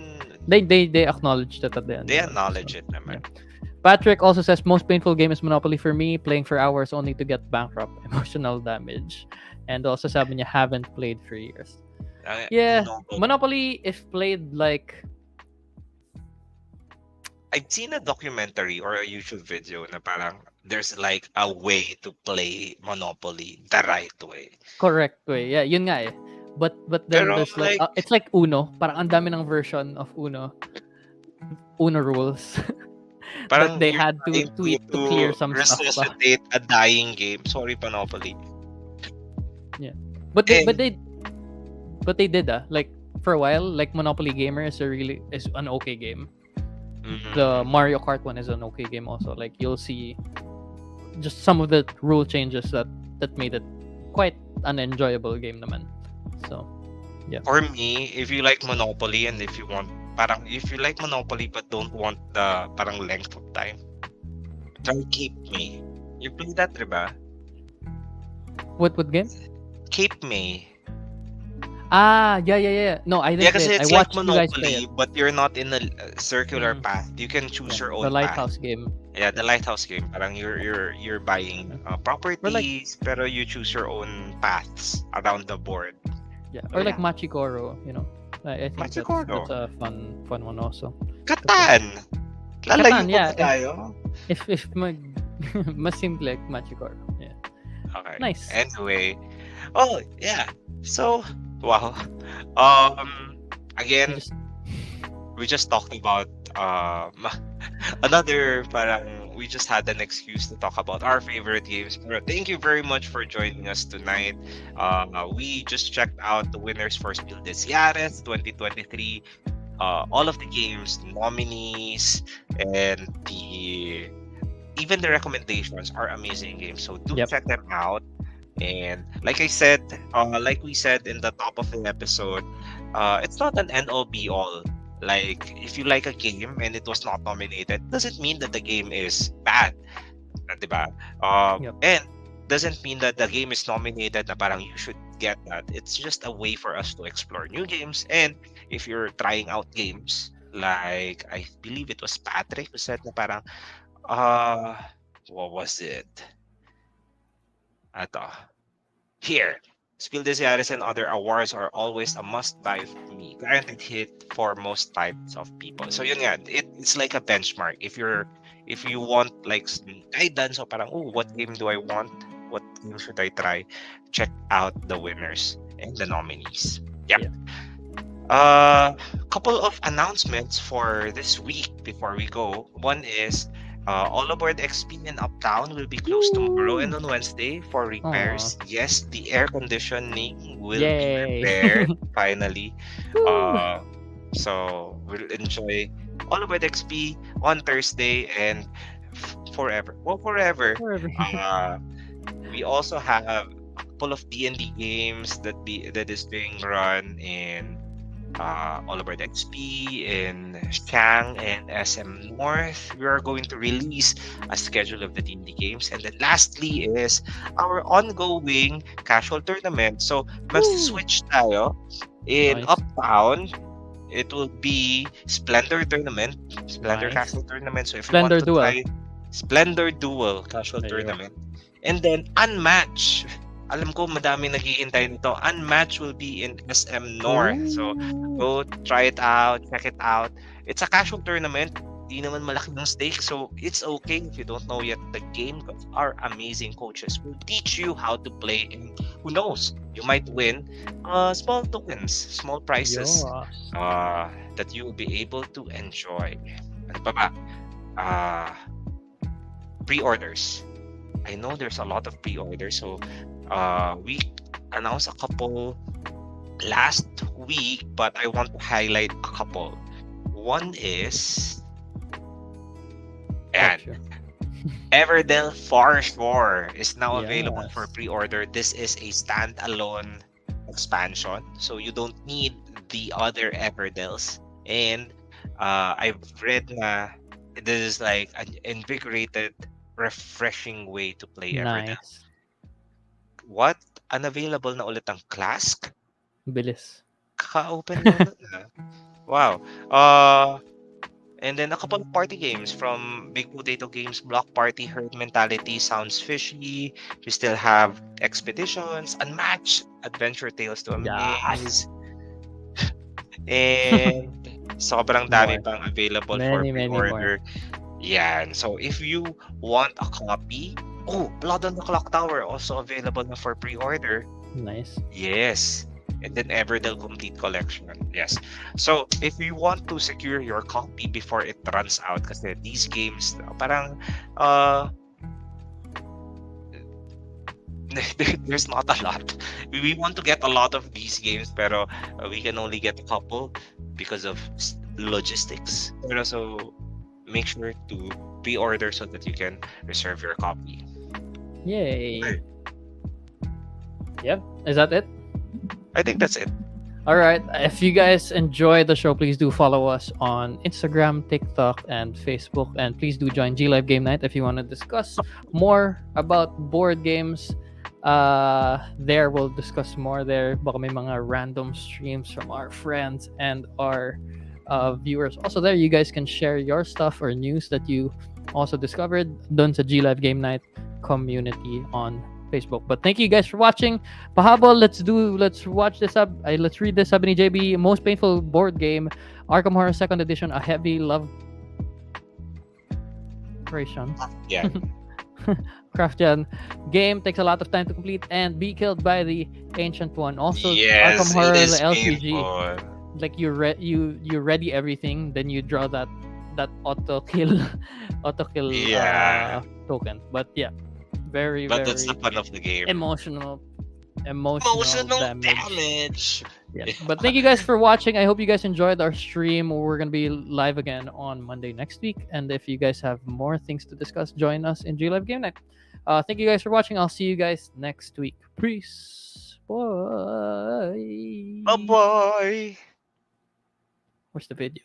[SPEAKER 1] They acknowledge that at the end.
[SPEAKER 2] they acknowledge it naman.
[SPEAKER 1] Patrick also says most painful game is Monopoly for me, playing for hours only to get bankrupt, emotional damage. And also sabi niya haven't played for years. Yeah,
[SPEAKER 2] No,
[SPEAKER 1] Monopoly if played like
[SPEAKER 2] I've seen a documentary or a YouTube video na parang there's like a way to play Monopoly the right way.
[SPEAKER 1] correct way. Yeah, yun nga eh. But then
[SPEAKER 2] Pero
[SPEAKER 1] there's like
[SPEAKER 2] like-
[SPEAKER 1] it's like Uno, parang ang dami ng version of Uno rules.
[SPEAKER 2] Parang
[SPEAKER 1] But they
[SPEAKER 2] you're
[SPEAKER 1] had to
[SPEAKER 2] trying
[SPEAKER 1] clear some stuff pa.
[SPEAKER 2] resuscitate a dying game. Sorry, Monopoly.
[SPEAKER 1] But they
[SPEAKER 2] And-
[SPEAKER 1] but they did like for a while, like Monopoly Gamer is an okay game.
[SPEAKER 2] Mhm.
[SPEAKER 1] The Mario Kart one is an okay game also. Like you'll see just some of the rule changes that made it quite an enjoyable game naman. So
[SPEAKER 2] For me, if you like Monopoly and if you like Monopoly but don't want the parang length of time, try Cape May. You play that, diba?
[SPEAKER 1] what game?
[SPEAKER 2] Cape May.
[SPEAKER 1] Yeah. No, I didn't
[SPEAKER 2] Yeah,
[SPEAKER 1] play
[SPEAKER 2] kasi
[SPEAKER 1] it.
[SPEAKER 2] it's
[SPEAKER 1] I
[SPEAKER 2] like
[SPEAKER 1] watched you guys play
[SPEAKER 2] Monopoly,
[SPEAKER 1] it.
[SPEAKER 2] but you're not in a circular
[SPEAKER 1] Mhm.
[SPEAKER 2] path. You can choose your own
[SPEAKER 1] The Lighthouse game.
[SPEAKER 2] path. Yeah, the Lighthouse game. Parang you're buying properties, pero you choose your own paths around the board.
[SPEAKER 1] Yeah. Or like
[SPEAKER 2] Yeah.
[SPEAKER 1] Machikoro, you know. I think
[SPEAKER 2] Machikoro.
[SPEAKER 1] that's a fun one also.
[SPEAKER 2] Katan! Lalayo
[SPEAKER 1] Catan,
[SPEAKER 2] pa
[SPEAKER 1] yeah.
[SPEAKER 2] ba tayo?
[SPEAKER 1] If mas simple like Machikoro. Yeah.
[SPEAKER 2] Okay.
[SPEAKER 1] Nice.
[SPEAKER 2] Anyway, oh yeah. So wow. Again,
[SPEAKER 1] Just-
[SPEAKER 2] we just talked about another parang we just had an excuse to talk about our favorite games. Pero thank you very much for joining us tonight. We just checked out the winners for Spiel des Jahres 2023. All of the games, nominees, and even the recommendations are amazing games. So do
[SPEAKER 1] Yep.
[SPEAKER 2] check them out. And like I said, like we said in the top of the episode, it's not an end all be all. Like if you like a game and it was not nominated, doesn't mean that the game is bad, diba?
[SPEAKER 1] Yep.
[SPEAKER 2] And doesn't mean that the game is nominated na parang you should get that. It's just a way for us to explore new games. And if you're trying out games, like I believe it was Patrick who said na parang what was it? Ato. Here. Spiel des Jahres and other awards are always a must-buy for me. Guaranteed hit for most types of people. So yun nga, it's like a benchmark. If you want like guidance o parang, oh, what game do I want? What game should I try? Check out the winners and the nominees. Yep. Couple of announcements for this week before we go. One is All Aboard XP in Uptown will be closed tomorrow and on Wednesday for repairs. Yes, the air conditioning will be
[SPEAKER 1] Yay.
[SPEAKER 2] repaired finally. So we'll enjoy All Aboard XP on Thursday and forever. Well, forever. We also have a couple of D&D games that is being run in All About XP, in Shang and SM North. We are going to release a schedule of the D&D games. And then lastly is our ongoing casual tournament. So, mag-switch tayo. In
[SPEAKER 1] Nice.
[SPEAKER 2] Uptown, it will be Splendor Tournament, Splendor
[SPEAKER 1] Nice.
[SPEAKER 2] Casual Tournament. So if
[SPEAKER 1] Splendor
[SPEAKER 2] you want to
[SPEAKER 1] Duel.
[SPEAKER 2] try Splendor Duel Casual
[SPEAKER 1] There you go.
[SPEAKER 2] Tournament, and then Unmatch. Alam ko madami naghihintay nito. Unmatch will be in SM North. So go try it out, check it out. It's a casual tournament. Di naman malaki ng stake, so it's okay if you don't know yet the game. Because our amazing coaches will teach you how to play, and who knows, you might win small tokens, small prizes
[SPEAKER 1] Yes.
[SPEAKER 2] that you will be able to enjoy. Ano pa ba? Pre-orders. I know there's a lot of pre-orders, so we announced a couple last week, but I want to highlight a couple. One is
[SPEAKER 1] Gotcha.
[SPEAKER 2] Everdell For Sure is now available
[SPEAKER 1] Yes.
[SPEAKER 2] for pre-order. This is a standalone expansion, so you don't need the other Everdells. And I've read na this is like an invigorated, refreshing way to play Everdell.
[SPEAKER 1] Nice.
[SPEAKER 2] What? Unavailable na ulit ang Clask?
[SPEAKER 1] Bilis.
[SPEAKER 2] Kaka-open lang nun ah. Wow. And then a couple of party games from Big Potato Games, Block Party, Herd Mentality, Sounds Fishy. We still have Expeditions, Unmatched, Adventure Tales to Amaze. And sobrang dami
[SPEAKER 1] More.
[SPEAKER 2] pang available for
[SPEAKER 1] Many
[SPEAKER 2] pre-order. Yan. So if you want a copy, Blood on the Clock Tower also available na for pre-order.
[SPEAKER 1] Nice.
[SPEAKER 2] Yes. And then Everdell Complete Collection. Yes. So, if you want to secure your copy before it runs out, kasi these games, parang, there's not a lot. We want to get a lot of these games, pero we can only get a couple because of logistics. Pero so, make sure to pre-order so that you can reserve your copy.
[SPEAKER 1] Yay.
[SPEAKER 2] Okay.
[SPEAKER 1] Yep. Is that it?
[SPEAKER 2] I think that's it.
[SPEAKER 1] All right. If you guys enjoy the show, please do follow us on Instagram, TikTok, and Facebook. And please do join G Live Game Night if you want to discuss more about board games. There we'll discuss more there. Baka may mga random streams from our friends and our viewers. Also there, you guys can share your stuff or news that you also discovered dun sa G Live Game Night community on Facebook. But thank you guys for watching. Pahabol, let's watch this up. Let's read this up ni JB. Most painful board game, Arkham Horror 2nd Edition, a heavy love operation.
[SPEAKER 2] Yeah.
[SPEAKER 1] Craftjan game takes a lot of time to complete and be killed by the ancient one. Also,
[SPEAKER 2] Yes,
[SPEAKER 1] Arkham Horror
[SPEAKER 2] it is
[SPEAKER 1] the LCG.
[SPEAKER 2] painful.
[SPEAKER 1] Like you ready everything, then you draw that auto kill
[SPEAKER 2] Yeah.
[SPEAKER 1] token. But yeah, very
[SPEAKER 2] But
[SPEAKER 1] very
[SPEAKER 2] that's the fun of the game.
[SPEAKER 1] emotional
[SPEAKER 2] Emotional
[SPEAKER 1] damage.
[SPEAKER 2] damage.
[SPEAKER 1] Yeah.
[SPEAKER 2] Yeah.
[SPEAKER 1] But thank you guys for watching. I hope you guys enjoyed our stream. We're gonna be live again on Monday next week. And if you guys have more things to discuss, join us in G Live Game Night. Thank you guys for watching. I'll see you guys next week. Peace. Bye.
[SPEAKER 2] Bye-bye.
[SPEAKER 1] Where's the video?